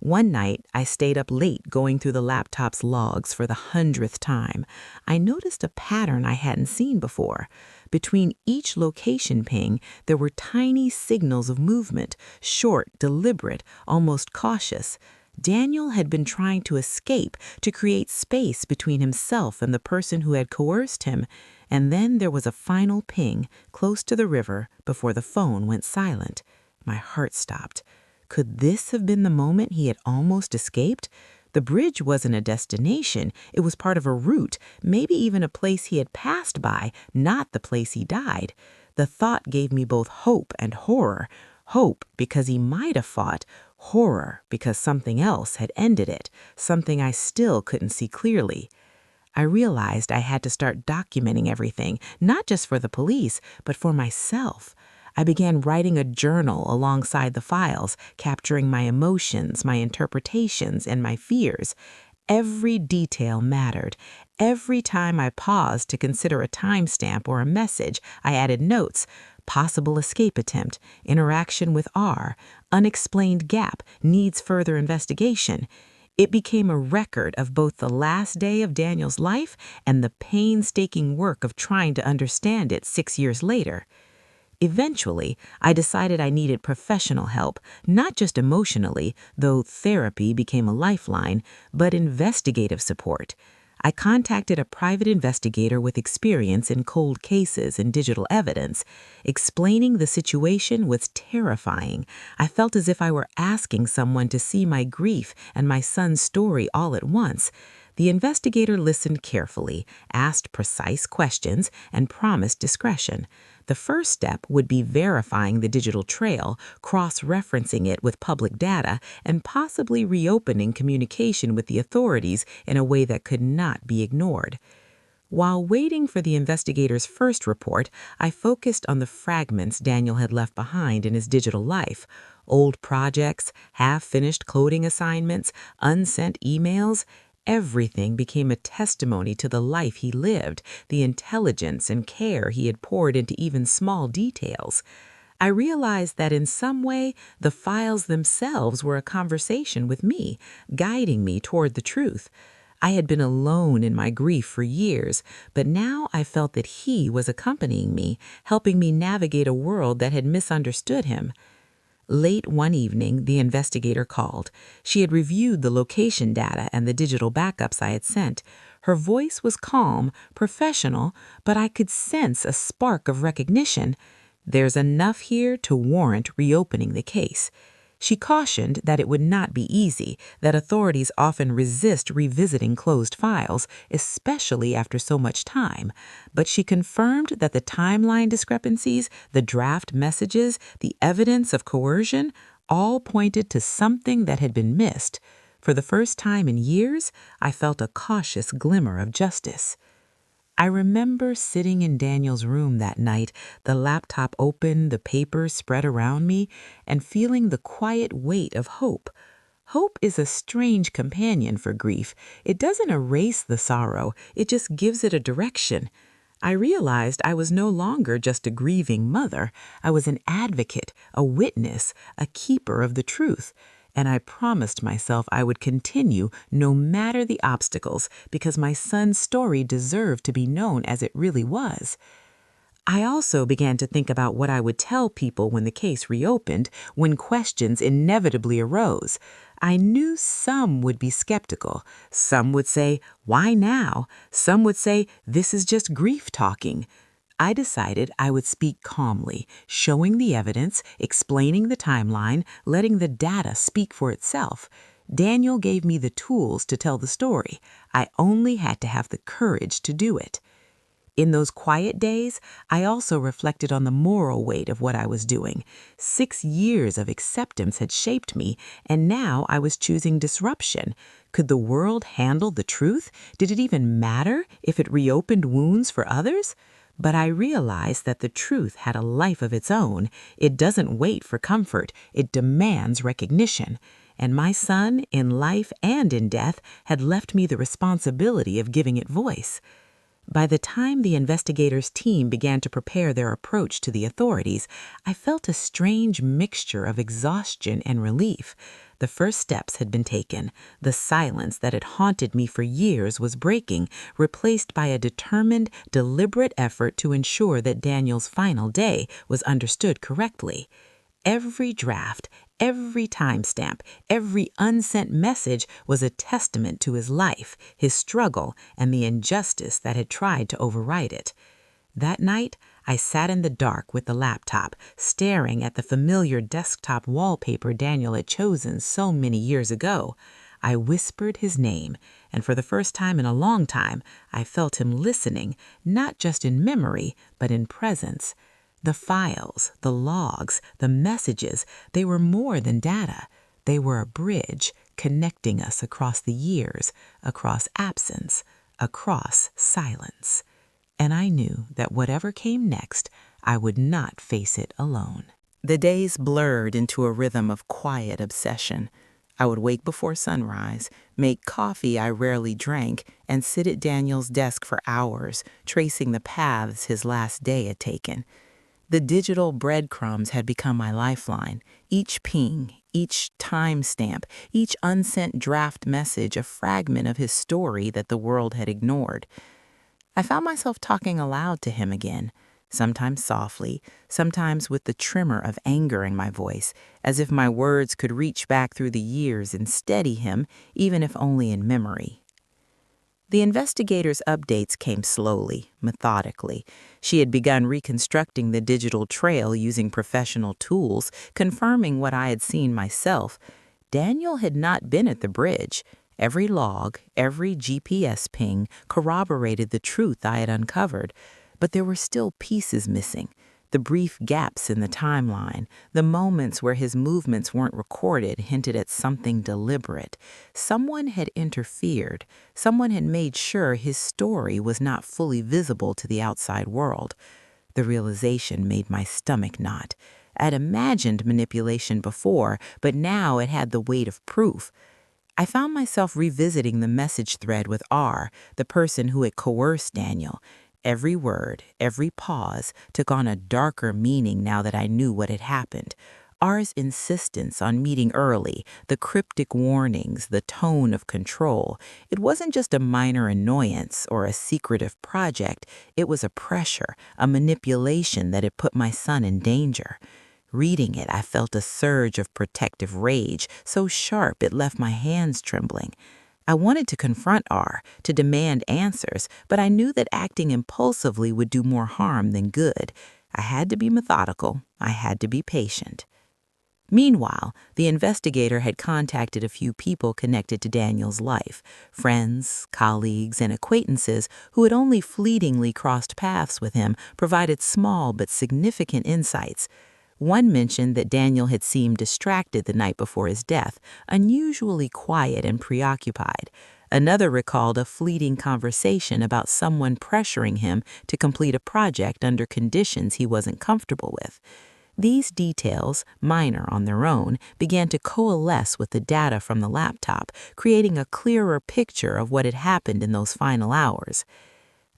A: One night, I stayed up late going through the laptop's logs for the 100th time. I noticed a pattern I hadn't seen before. Between each location ping, there were tiny signals of movement, short, deliberate, almost cautious. Daniel had been trying to escape, to create space between himself and the person who had coerced him. And then there was a final ping, close to the river, before the phone went silent. My heart stopped. Could this have been the moment he had almost escaped? The bridge wasn't a destination. It was part of a route, maybe even a place he had passed by, not the place he died. The thought gave me both hope and horror. Hope because he might have fought, horror because something else had ended it, something I still couldn't see clearly. I realized I had to start documenting everything, not just for the police, but for myself. I began writing a journal alongside the files, capturing my emotions, my interpretations, and my fears. Every detail mattered. Every time I paused to consider a timestamp or a message, I added notes. Possible escape attempt, interaction with R, unexplained gap, needs further investigation. It became a record of both the last day of Daniel's life and the painstaking work of trying to understand it 6 years later. Eventually, I decided I needed professional help, not just emotionally, though therapy became a lifeline, but investigative support. I contacted a private investigator with experience in cold cases and digital evidence. Explaining the situation was terrifying. I felt as if I were asking someone to see my grief and my son's story all at once. The investigator listened carefully, asked precise questions, and promised discretion. The first step would be verifying the digital trail, cross-referencing it with public data, and possibly reopening communication with the authorities in a way that could not be ignored. While waiting for the investigator's first report, I focused on the fragments Daniel had left behind in his digital life. Old projects, half-finished coding assignments, unsent emails. Everything became a testimony to the life he lived, the intelligence and care he had poured into even small details. I realized that in some way, the files themselves were a conversation with me, guiding me toward the truth. I had been alone in my grief for years, but now I felt that he was accompanying me, helping me navigate a world that had misunderstood him. Late one evening, the investigator called. She had reviewed the location data and the digital backups I had sent. Her voice was calm, professional, but I could sense a spark of recognition. There's enough here to warrant reopening the case. She cautioned that it would not be easy, that authorities often resist revisiting closed files, especially after so much time. But she confirmed that the timeline discrepancies, the draft messages, the evidence of coercion, all pointed to something that had been missed. For the first time in years, I felt a cautious glimmer of justice. I remember sitting in Daniel's room that night, the laptop open, the papers spread around me, and feeling the quiet weight of hope. Hope is a strange companion for grief. It doesn't erase the sorrow, it just gives it a direction.
B: I realized I was no longer just a grieving mother. I was an advocate, a witness, a keeper of the truth. And I promised myself I would continue no matter the obstacles because my son's story deserved to be known as it really was. I also began to think about what I would tell people when the case reopened, when questions inevitably arose. I knew some would be skeptical. Some would say, "Why now?" Some would say, "This is just grief talking." I decided I would speak calmly, showing the evidence, explaining the timeline, letting the data speak for itself. Daniel gave me the tools to tell the story. I only had to have the courage to do it. In those quiet days, I also reflected on the moral weight of what I was doing. 6 years of acceptance had shaped me, and now I was choosing disruption. Could the world handle the truth? Did it even matter if it reopened wounds for others? But I realized that the truth had a life of its own. It doesn't wait for comfort. It demands recognition. And my son, in life and in death, had left me the responsibility of giving it voice. By the time the investigators' team began to prepare their approach to the authorities, I felt a strange mixture of exhaustion and relief. The first steps had been taken. The silence that had haunted me for years was breaking, replaced by a determined, deliberate effort to ensure that Daniel's final day was understood correctly. Every draft, every timestamp, every unsent message was a testament to his life, his struggle, and the injustice that had tried to override it. That night, I sat in the dark with the laptop, staring at the familiar desktop wallpaper Daniel had chosen so many years ago. I whispered his name, and for the first time in a long time, I felt him listening, not just in memory, but in presence. The files, the logs, the messages, they were more than data. They were a bridge connecting us across the years, across absence, across silence. And I knew that whatever came next, I would not face it alone.
A: The days blurred into a rhythm of quiet obsession. I would wake before sunrise, make coffee I rarely drank, and sit at Daniel's desk for hours, tracing the paths his last day had taken. The digital breadcrumbs had become my lifeline. Each ping, each timestamp, each unsent draft message, a fragment of his story that the world had ignored. I found myself talking aloud to him again, sometimes softly, sometimes with the tremor of anger in my voice, as if my words could reach back through the years and steady him, even if only in memory. The investigator's updates came slowly, methodically. She had begun reconstructing the digital trail using professional tools, confirming what I had seen myself. Daniel had not been at the bridge. Every log, every GPS ping corroborated the truth I had uncovered, but there were still pieces missing. The brief gaps in the timeline, the moments where his movements weren't recorded hinted at something deliberate. Someone had interfered. Someone had made sure his story was not fully visible to the outside world. The realization made my stomach knot. I'd imagined manipulation before, but now it had the weight of proof. I found myself revisiting the message thread with R, the person who had coerced Daniel. Every word, every pause took on a darker meaning now that I knew what had happened. R's insistence on meeting early, the cryptic warnings, the tone of control. It wasn't just a minor annoyance or a secretive project. It was a pressure, a manipulation that had put my son in danger. Reading it, I felt a surge of protective rage, so sharp it left my hands trembling. I wanted to confront R, to demand answers, but I knew that acting impulsively would do more harm than good. I had to be methodical. I had to be patient. Meanwhile, the investigator had contacted a few people connected to Daniel's life, friends, colleagues, and acquaintances who had only fleetingly crossed paths with him, provided small but significant insights. One mentioned that Daniel had seemed distracted the night before his death, unusually quiet and preoccupied. Another recalled a fleeting conversation about someone pressuring him to complete a project under conditions he wasn't comfortable with. These details, minor on their own, began to coalesce with the data from the laptop, creating a clearer picture of what had happened in those final hours.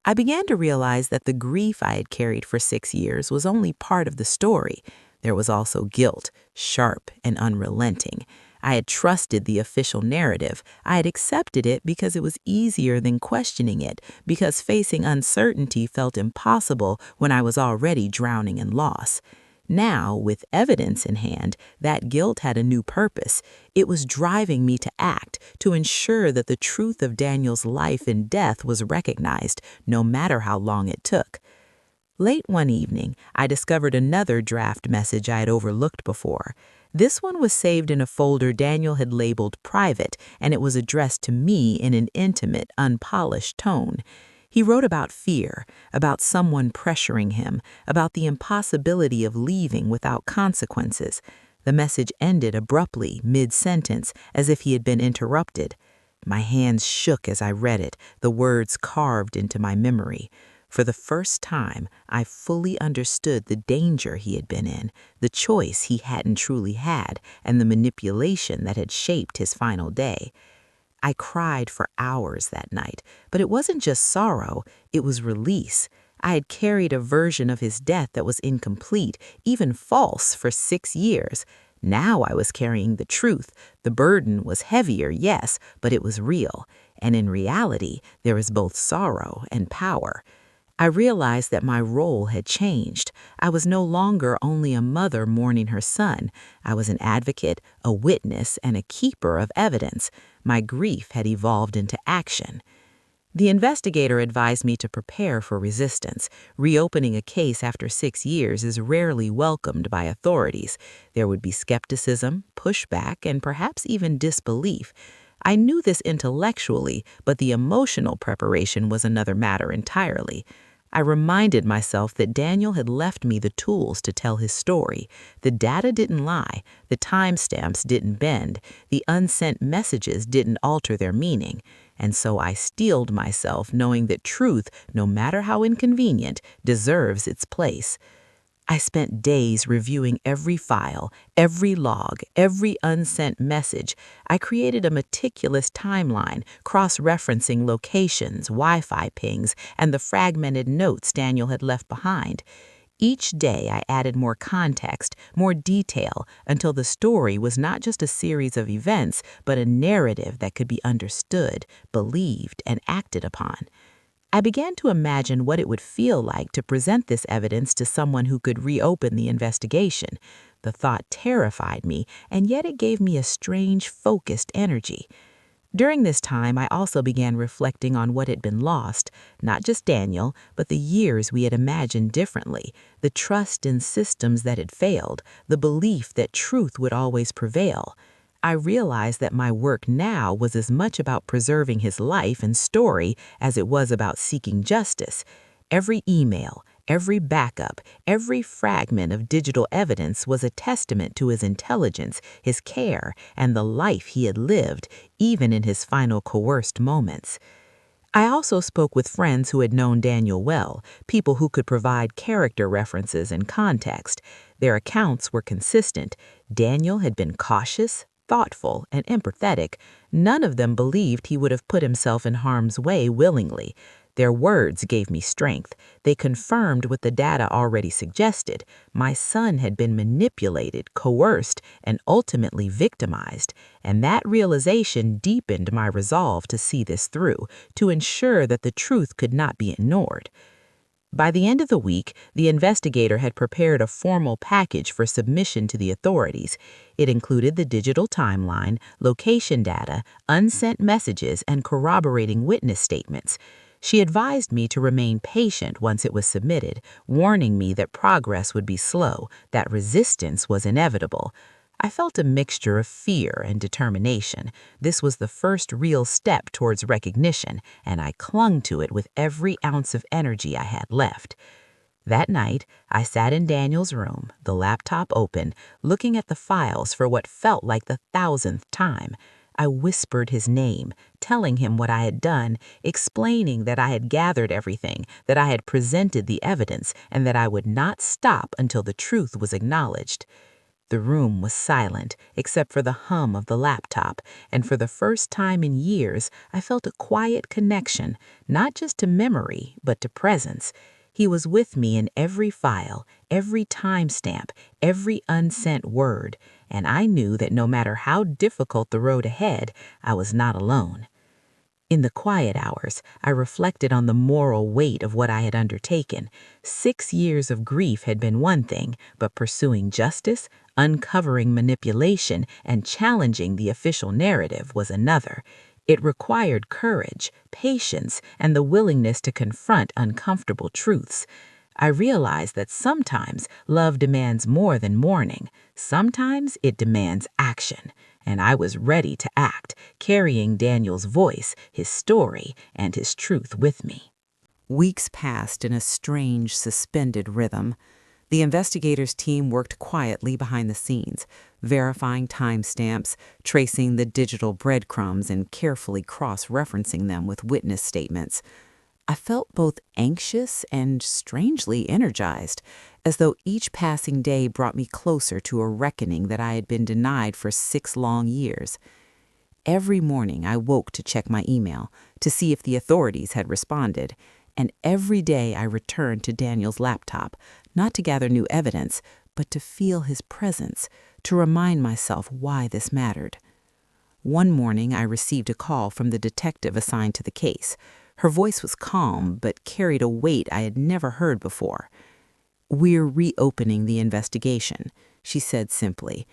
B: I began to realize that the grief I had carried for 6 years was only part of the story. There was also guilt, sharp and unrelenting. I had trusted the official narrative. I had accepted it because it was easier than questioning it, because facing uncertainty felt impossible when I was already drowning in loss. Now, with evidence in hand, that guilt had a new purpose. It was driving me to act, to ensure that the truth of Daniel's life and death was recognized, no matter how long it took. Late one evening, I discovered another draft message I had overlooked before. This one was saved in a folder Daniel had labeled private, and it was addressed to me in an intimate, unpolished tone. He wrote about fear, about someone pressuring him, about the impossibility of leaving without consequences. The message ended abruptly, mid-sentence, as if he had been interrupted. My hands shook as I read it, the words carved into my memory. For the first time, I fully understood the danger he had been in, the choice he hadn't truly had, and the manipulation that had shaped his final day. I cried for hours that night, but it wasn't just sorrow, it was release. I had carried a version of his death that was incomplete, even false, for 6 years. Now I was carrying the truth. The burden was heavier, yes, but it was real. And in reality, there is both sorrow and power. I realized that my role had changed. I was no longer only a mother mourning her son. I was an advocate, a witness, and a keeper of evidence. My grief had evolved into action. The investigator advised me to prepare for resistance. Reopening a case after 6 years is rarely welcomed by authorities. There would be skepticism, pushback, and perhaps even disbelief. I knew this intellectually, but the emotional preparation was another matter entirely. I reminded myself that Daniel had left me the tools to tell his story. The data didn't lie, the timestamps didn't bend, the unsent messages didn't alter their meaning. And so I steeled myself, knowing that truth, no matter how inconvenient, deserves its place. I spent days reviewing every file, every log, every unsent message. I created a meticulous timeline, cross-referencing locations, Wi-Fi pings, and the fragmented notes Daniel had left behind. Each day I added more context, more detail, until the story was not just a series of events, but a narrative that could be understood, believed, and acted upon. I began to imagine what it would feel like to present this evidence to someone who could reopen the investigation. The thought terrified me, and yet it gave me a strange, focused energy. During this time, I also began reflecting on what had been lost, not just Daniel, but the years we had imagined differently, the trust in systems that had failed, the belief that truth would always prevail. I realized that my work now was as much about preserving his life and story as it was about seeking justice. Every email, every backup, every fragment of digital evidence was a testament to his intelligence, his care, and the life he had lived, even in his final coerced moments. I also spoke with friends who had known Daniel well, people who could provide character references and context. Their accounts were consistent. Daniel had been cautious, thoughtful, and empathetic. None of them believed he would have put himself in harm's way willingly. Their words gave me strength. They confirmed what the data already suggested. My son had been manipulated, coerced, and ultimately victimized. And that realization deepened my resolve to see this through, to ensure that the truth could not be ignored. By the end of the week, the investigator had prepared a formal package for submission to the authorities. It included the digital timeline, location data, unsent messages, and corroborating witness statements. She advised me to remain patient once it was submitted, warning me that progress would be slow, that resistance was inevitable. I felt a mixture of fear and determination. This was the first real step towards recognition, and I clung to it with every ounce of energy I had left. That night, I sat in Daniel's room, the laptop open, looking at the files for what felt like the 1,000th time. I whispered his name, telling him what I had done, explaining that I had gathered everything, that I had presented the evidence, and that I would not stop until the truth was acknowledged. The room was silent, except for the hum of the laptop, and for the first time in years, I felt a quiet connection, not just to memory, but to presence. He was with me in every file, every timestamp, every unsent word, and I knew that no matter how difficult the road ahead, I was not alone. In the quiet hours, I reflected on the moral weight of what I had undertaken. 6 years of grief had been one thing, but pursuing justice, uncovering manipulation, and challenging the official narrative was another. It required courage, patience, and the willingness to confront uncomfortable truths. I realized that sometimes love demands more than mourning. Sometimes it demands action. And I was ready to act, carrying Daniel's voice, his story, and his truth with me.
A: Weeks passed in a strange, suspended rhythm. The investigators' team worked quietly behind the scenes, verifying timestamps, tracing the digital breadcrumbs, and carefully cross-referencing them with witness statements. I felt both anxious and strangely energized, as though each passing day brought me closer to a reckoning that I had been denied for 6 long years. Every morning I woke to check my email, to see if the authorities had responded, and every day I returned to Daniel's laptop, not to gather new evidence, but to feel his presence, to remind myself why this mattered. One morning I received a call from the detective assigned to the case. Her voice was calm, but carried a weight I had never heard before. "We're reopening the investigation," she said simply.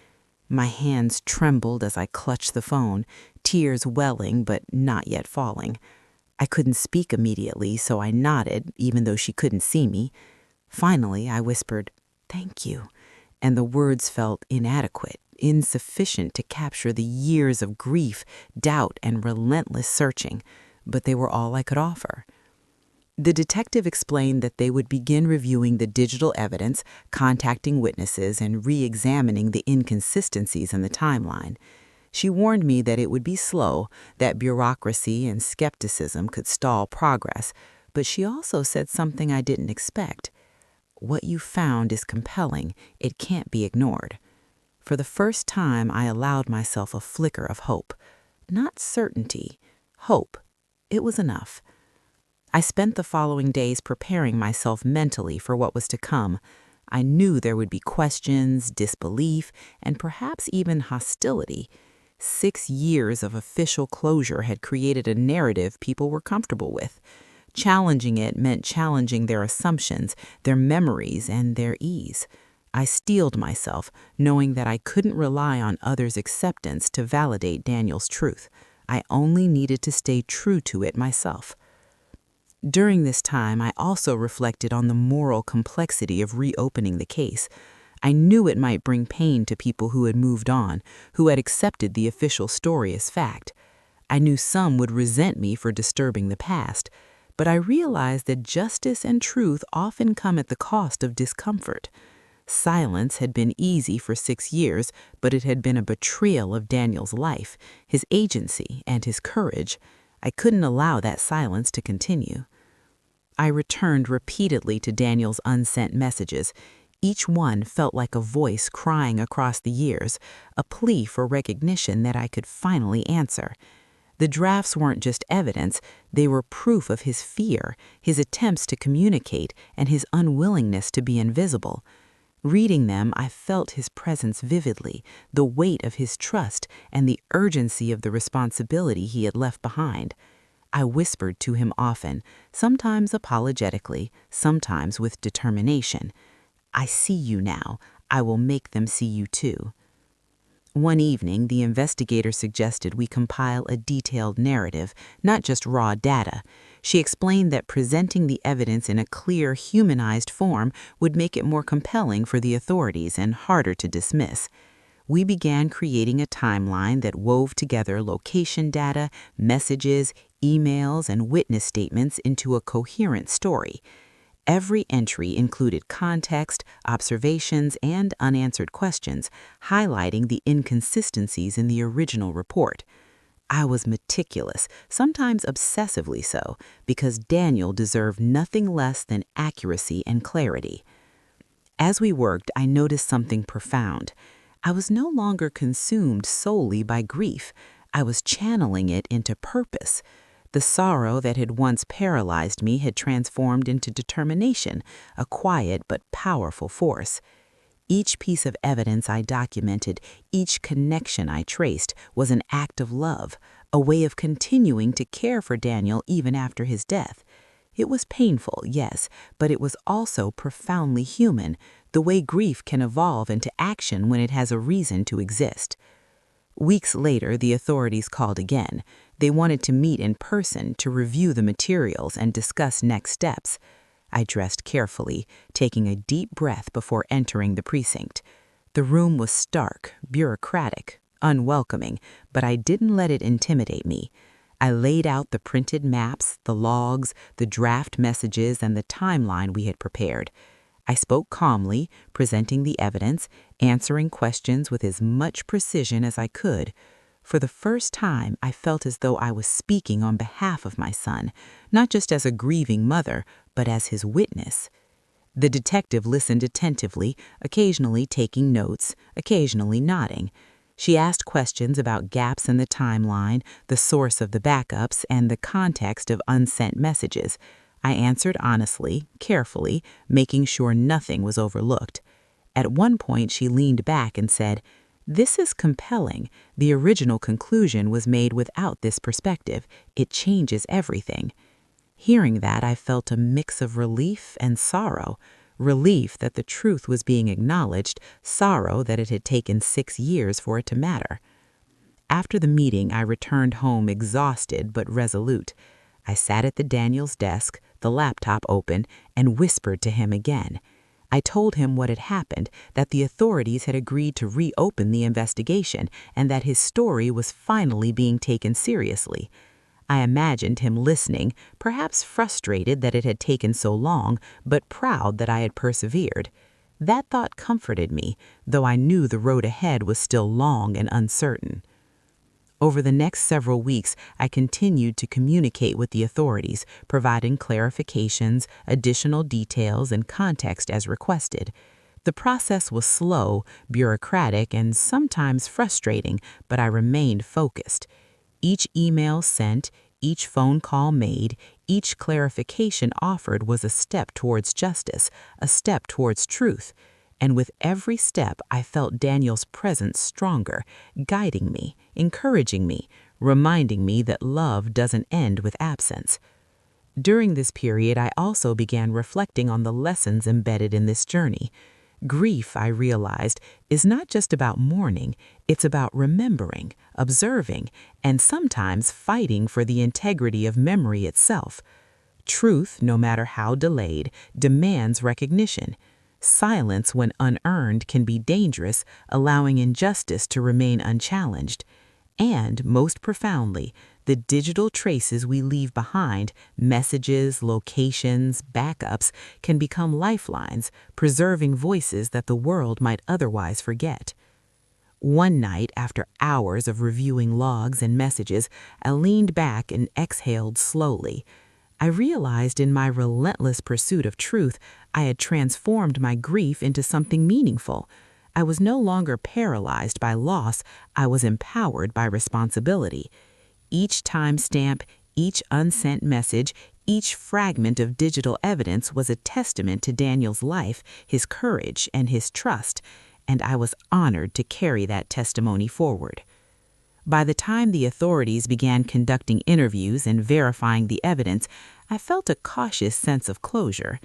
A: My hands trembled as I clutched the phone, tears welling but not yet falling. I couldn't speak immediately, so I nodded, even though she couldn't see me. Finally, I whispered, "Thank you," and the words felt inadequate, insufficient to capture the years of grief, doubt, and relentless searching, but they were all I could offer. The detective explained that they would begin reviewing the digital evidence, contacting witnesses, and re-examining the inconsistencies in the timeline. She warned me that it would be slow, that bureaucracy and skepticism could stall progress, but she also said something I didn't expect. "What you found is compelling. It can't be ignored." For the first time, I allowed myself a flicker of hope. Not certainty. Hope. It was enough. I spent the following days preparing myself mentally for what was to come. I knew there would be questions, disbelief, and perhaps even hostility. 6 years of official closure had created a narrative people were comfortable with. Challenging it meant challenging their assumptions, their memories, and their ease. I steeled myself, knowing that I couldn't rely on others' acceptance to validate Daniel's truth. I only needed to stay true to it myself. During this time, I also reflected on the moral complexity of reopening the case. I knew it might bring pain to people who had moved on, who had accepted the official story as fact. I knew some would resent me for disturbing the past, but I realized that justice and truth often come at the cost of discomfort. Silence had been easy for 6 years, but it had been a betrayal of Daniel's life, his agency, and his courage. I couldn't allow that silence to continue. I returned repeatedly to Daniel's unsent messages. Each one felt like a voice crying across the years, a plea for recognition that I could finally answer. The drafts weren't just evidence, they were proof of his fear, his attempts to communicate, and his unwillingness to be invisible. Reading them, I felt his presence vividly, the weight of his trust, and the urgency of the responsibility he had left behind. I whispered to him often, sometimes apologetically, sometimes with determination. "I see you now. I will make them see you too." One evening, the investigator suggested we compile a detailed narrative, not just raw data. She explained that presenting the evidence in a clear, humanized form would make it more compelling for the authorities and harder to dismiss. We began creating a timeline that wove together location data, messages, emails, and witness statements into a coherent story. Every entry included context, observations, and unanswered questions, highlighting the inconsistencies in the original report. I was meticulous, sometimes obsessively so, because Daniel deserved nothing less than accuracy and clarity. As we worked, I noticed something profound. I was no longer consumed solely by grief. I was channeling it into purpose. The sorrow that had once paralyzed me had transformed into determination, a quiet but powerful force. Each piece of evidence I documented, each connection I traced, was an act of love, a way of continuing to care for Daniel even after his death. It was painful, yes, but it was also profoundly human, the way grief can evolve into action when it has a reason to exist. Weeks later, the authorities called again. They wanted to meet in person to review the materials and discuss next steps. I dressed carefully, taking a deep breath before entering the precinct. The room was stark, bureaucratic, unwelcoming, but I didn't let it intimidate me. I laid out the printed maps, the logs, the draft messages, and the timeline we had prepared. I spoke calmly, presenting the evidence, answering questions with as much precision as I could. For the first time, I felt as though I was speaking on behalf of my son, not just as a grieving mother, but as his witness. The detective listened attentively, occasionally taking notes, occasionally nodding. She asked questions about gaps in the timeline, the source of the backups, and the context of unsent messages. I answered honestly, carefully, making sure nothing was overlooked. At one point, she leaned back and said, "This is compelling. The original conclusion was made without this perspective. It changes everything." Hearing that, I felt a mix of relief and sorrow. Relief that the truth was being acknowledged, sorrow that it had taken 6 years for it to matter. After the meeting, I returned home exhausted but resolute. I sat at the Daniel's desk, the laptop open, and whispered to him again. I told him what had happened, that the authorities had agreed to reopen the investigation, and that his story was finally being taken seriously. I imagined him listening, perhaps frustrated that it had taken so long, but proud that I had persevered. That thought comforted me, though I knew the road ahead was still long and uncertain. Over the next several weeks, I continued to communicate with the authorities, providing clarifications, additional details, and context as requested. The process was slow, bureaucratic, and sometimes frustrating, but I remained focused. Each email sent, each phone call made, each clarification offered was a step towards justice, a step towards truth. And with every step, I felt Daniel's presence stronger, guiding me, encouraging me, reminding me that love doesn't end with absence. During this period, I also began reflecting on the lessons embedded in this journey. Grief, I realized, is not just about mourning, it's about remembering, observing, and sometimes fighting for the integrity of memory itself. Truth, no matter how delayed, demands recognition. Silence, when unearned, can be dangerous, allowing injustice to remain unchallenged. And, most profoundly, the digital traces we leave behind, messages, locations, backups, can become lifelines, preserving voices that the world might otherwise forget. One night, after hours of reviewing logs and messages, I leaned back and exhaled slowly. I realized in my relentless pursuit of truth, I had transformed my grief into something meaningful. I was no longer paralyzed by loss, I was empowered by responsibility. Each timestamp, each unsent message, each fragment of digital evidence was a testament to Daniel's life, his courage, and his trust, and I was honored to carry that testimony forward. By the time the authorities began conducting interviews and verifying the evidence, I felt a cautious sense of closure.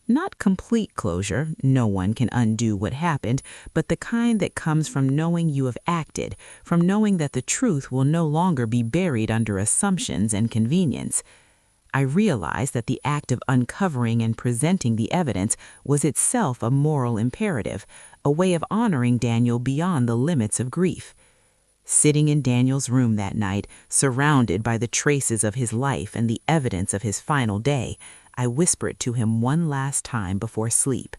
A: Not complete closure, no one can undo what happened, but the kind that comes from knowing you have acted, from knowing that the truth will no longer be buried under assumptions and convenience. I realized that the act of uncovering and presenting the evidence was itself a moral imperative, a way of honoring Daniel beyond the limits of grief. Sitting in Daniel's room that night, surrounded by the traces of his life and the evidence of his final day, I whispered to him one last time before sleep.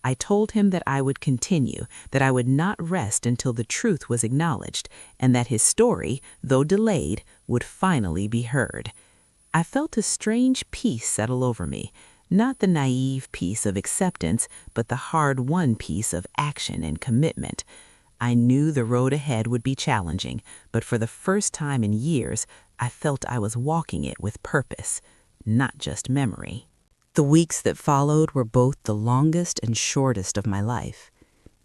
A: I told him that I would continue, that I would not rest until the truth was acknowledged, and that his story, though delayed, would finally be heard. I felt a strange peace settle over me, not the naive peace of acceptance, but the hard-won peace of action and commitment.
B: I knew the road ahead would be challenging, but for the first time in years, I felt I was walking it with purpose, not just memory. The weeks that followed were both the longest and shortest of my life.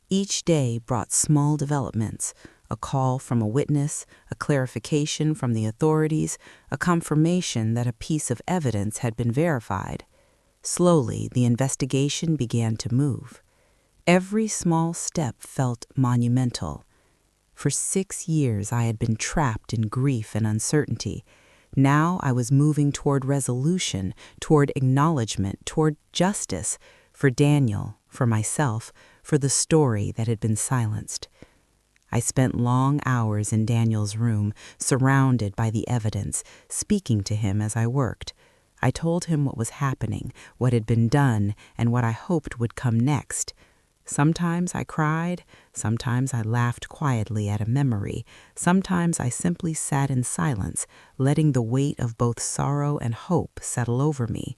B: Each day brought small developments, a call from a witness, a clarification from the authorities, a confirmation that a piece of evidence had been verified. Slowly, the investigation began to move. Every small step felt monumental. For 6 years, I had been trapped in grief and uncertainty. Now I was moving toward resolution, toward acknowledgement, toward justice, for Daniel, for myself, for the story that had been silenced. I spent long hours in Daniel's room, surrounded by the evidence, speaking to him as I worked. I told him what was happening, what had been done, and what I hoped would come next. Sometimes I cried, sometimes I laughed quietly at a memory, sometimes I simply sat in silence, letting the weight of both sorrow and hope settle over me.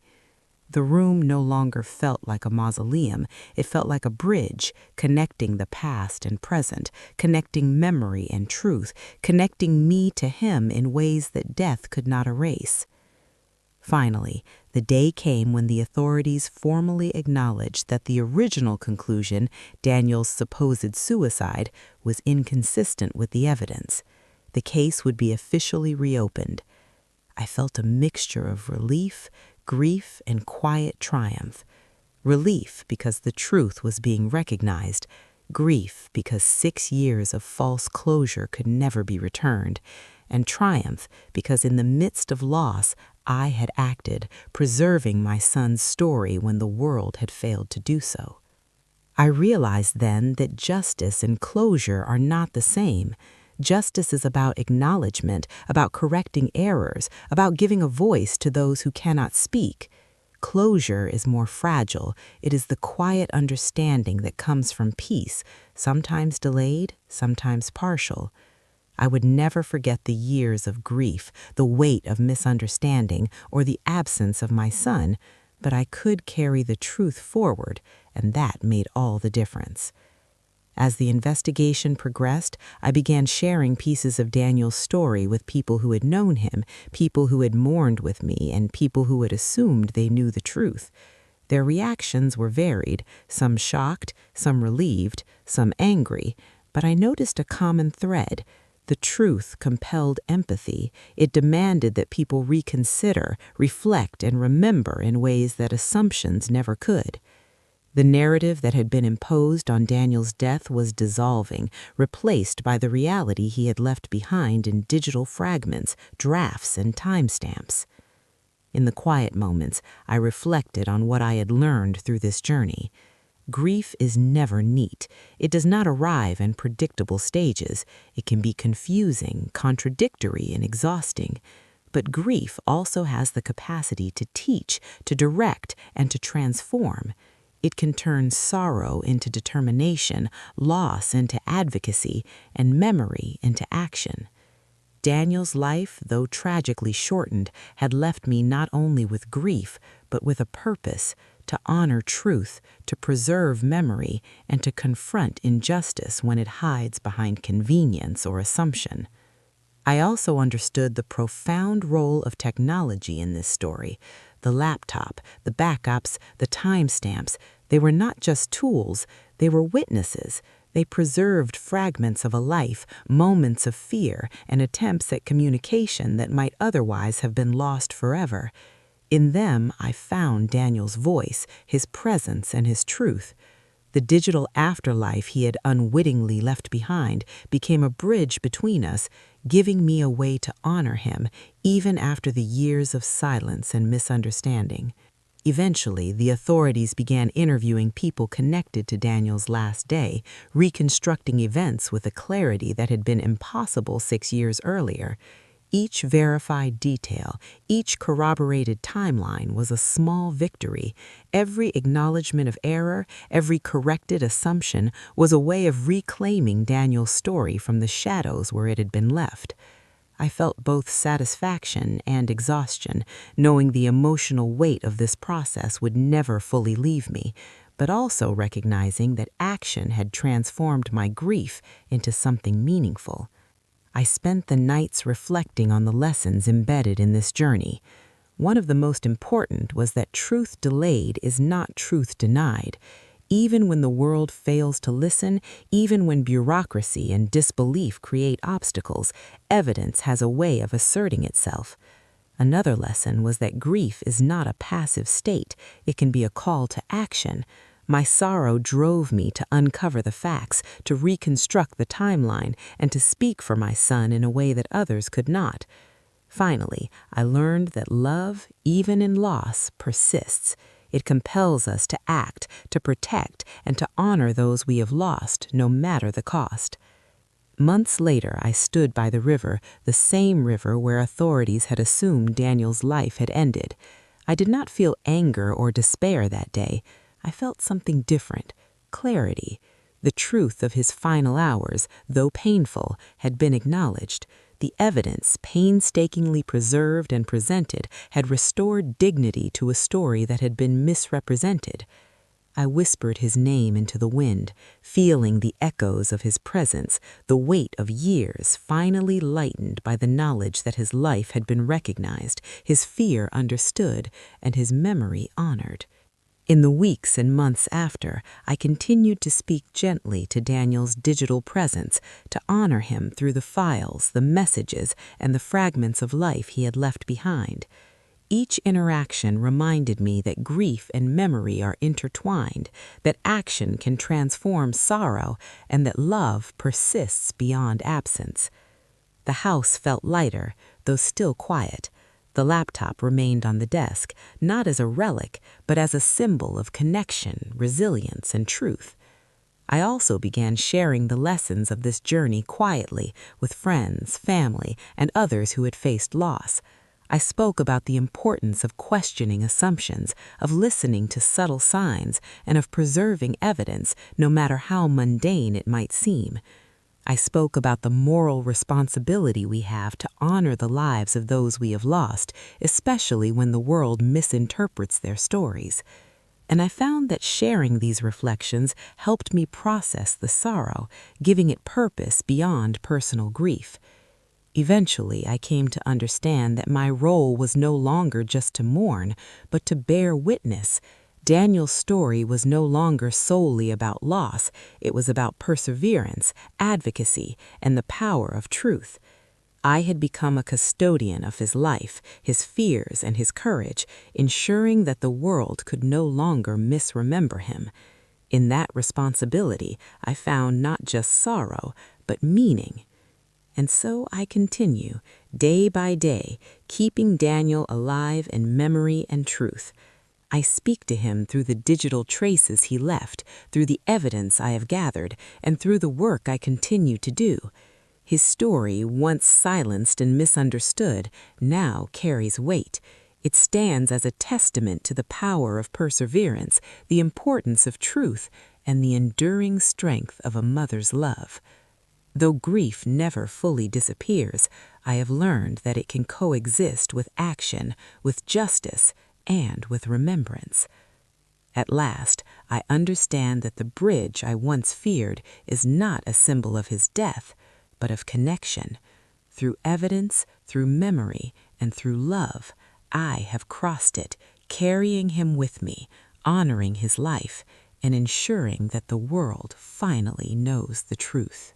B: The room no longer felt like a mausoleum. It felt like a bridge, connecting the past and present, connecting memory and truth, connecting me to him in ways that death could not erase. Finally, the day came when the authorities formally acknowledged that the original conclusion, Daniel's supposed suicide, was inconsistent with the evidence. The case would be officially reopened. I felt a mixture of relief, grief, and quiet triumph. Relief because the truth was being recognized, grief because 6 years of false closure could never be returned, and triumph because in the midst of loss, I had acted, preserving my son's story when the world had failed to do so. I realized then that justice and closure are not the same. Justice is about acknowledgement, about correcting errors, about giving a voice to those who cannot speak. Closure is more fragile. It is the quiet understanding that comes from peace, sometimes delayed, sometimes partial. I would never forget the years of grief, the weight of misunderstanding, or the absence of my son, but I could carry the truth forward, and that made all the difference. As the investigation progressed, I began sharing pieces of Daniel's story with people who had known him, people who had mourned with me, and people who had assumed they knew the truth. Their reactions were varied, some shocked, some relieved, some angry, but I noticed a common thread. The truth compelled empathy. It demanded that people reconsider, reflect, and remember in ways that assumptions never could. The narrative that had been imposed on Daniel's death was dissolving, replaced by the reality he had left behind in digital fragments, drafts, and timestamps. In the quiet moments, I reflected on what I had learned through this journey. Grief is never neat. It does not arrive in predictable stages. It can be confusing, contradictory, and exhausting. But grief also has the capacity to teach, to direct, and to transform. It can turn sorrow into determination, loss into advocacy, and memory into action. Daniel's life, though tragically shortened, had left me not only with grief, but with a purpose: to honor truth, to preserve memory, and to confront injustice when it hides behind convenience or assumption. I also understood the profound role of technology in this story. The laptop, the backups, the timestamps, they were not just tools, they were witnesses. They preserved fragments of a life, moments of fear, and attempts at communication that might otherwise have been lost forever. In them, I found Daniel's voice, his presence, and his truth. The digital afterlife he had unwittingly left behind became a bridge between us, giving me a way to honor him, even after the years of silence and misunderstanding. Eventually, the authorities began interviewing people connected to Daniel's last day, reconstructing events with a clarity that had been impossible 6 years earlier. Each verified detail, each corroborated timeline was a small victory. Every acknowledgement of error, every corrected assumption was a way of reclaiming Daniel's story from the shadows where it had been left. I felt both satisfaction and exhaustion, knowing the emotional weight of this process would never fully leave me. but also recognizing that action had transformed my grief into something meaningful. I spent the nights reflecting on the lessons embedded in this journey. One of the most important was that truth delayed is not truth denied. Even when the world fails to listen, even when bureaucracy and disbelief create obstacles, evidence has a way of asserting itself. Another lesson was that grief is not a passive state, it can be a call to action. My sorrow drove me to uncover the facts, to reconstruct the timeline, and to speak for my son in a way that others could not. Finally, I learned that love, even in loss, persists. It compels us to act, to protect, and to honor those we have lost, no matter the cost. Months later, I stood by the river, the same river where authorities had assumed Daniel's life had ended. I did not feel anger or despair that day. I felt something different, clarity. The truth of his final hours, though painful, had been acknowledged. The evidence, painstakingly preserved and presented, had restored dignity to a story that had been misrepresented. I whispered his name into the wind, feeling the echoes of his presence, the weight of years finally lightened by the knowledge that his life had been recognized, his fear understood, and his memory honored. In the weeks and months after, I continued to speak gently to Daniel's digital presence, to honor him through the files, the messages, and the fragments of life he had left behind. Each interaction reminded me that grief and memory are intertwined, that action can transform sorrow, and that love persists beyond absence. The house felt lighter, though still quiet. The laptop remained on the desk, not as a relic, but as a symbol of connection, resilience, and truth. I also began sharing the lessons of this journey quietly with friends, family, and others who had faced loss. I spoke about the importance of questioning assumptions, of listening to subtle signs, and of preserving evidence, no matter how mundane it might seem. I spoke about the moral responsibility we have to honor the lives of those we have lost, especially when the world misinterprets their stories. And I found that sharing these reflections helped me process the sorrow, giving it purpose beyond personal grief. Eventually, I came to understand that my role was no longer just to mourn, but to bear witness. Daniel's story was no longer solely about loss, it was about perseverance, advocacy, and the power of truth. I had become a custodian of his life, his fears, and his courage, ensuring that the world could no longer misremember him. In that responsibility, I found not just sorrow, but meaning. And so I continue, day by day, keeping Daniel alive in memory and truth. I speak to him through the digital traces he left, through the evidence I have gathered, and through the work I continue to do. His story, once silenced and misunderstood, now carries weight. It stands as a testament to the power of perseverance, the importance of truth, and the enduring strength of a mother's love. Though grief never fully disappears, I have learned that it can coexist with action, with justice, and with remembrance. At last, I understand that the bridge I once feared is not a symbol of his death, but of connection. Through evidence, through memory, and through love, I have crossed it, carrying him with me, honoring his life, and ensuring that the world finally knows the truth.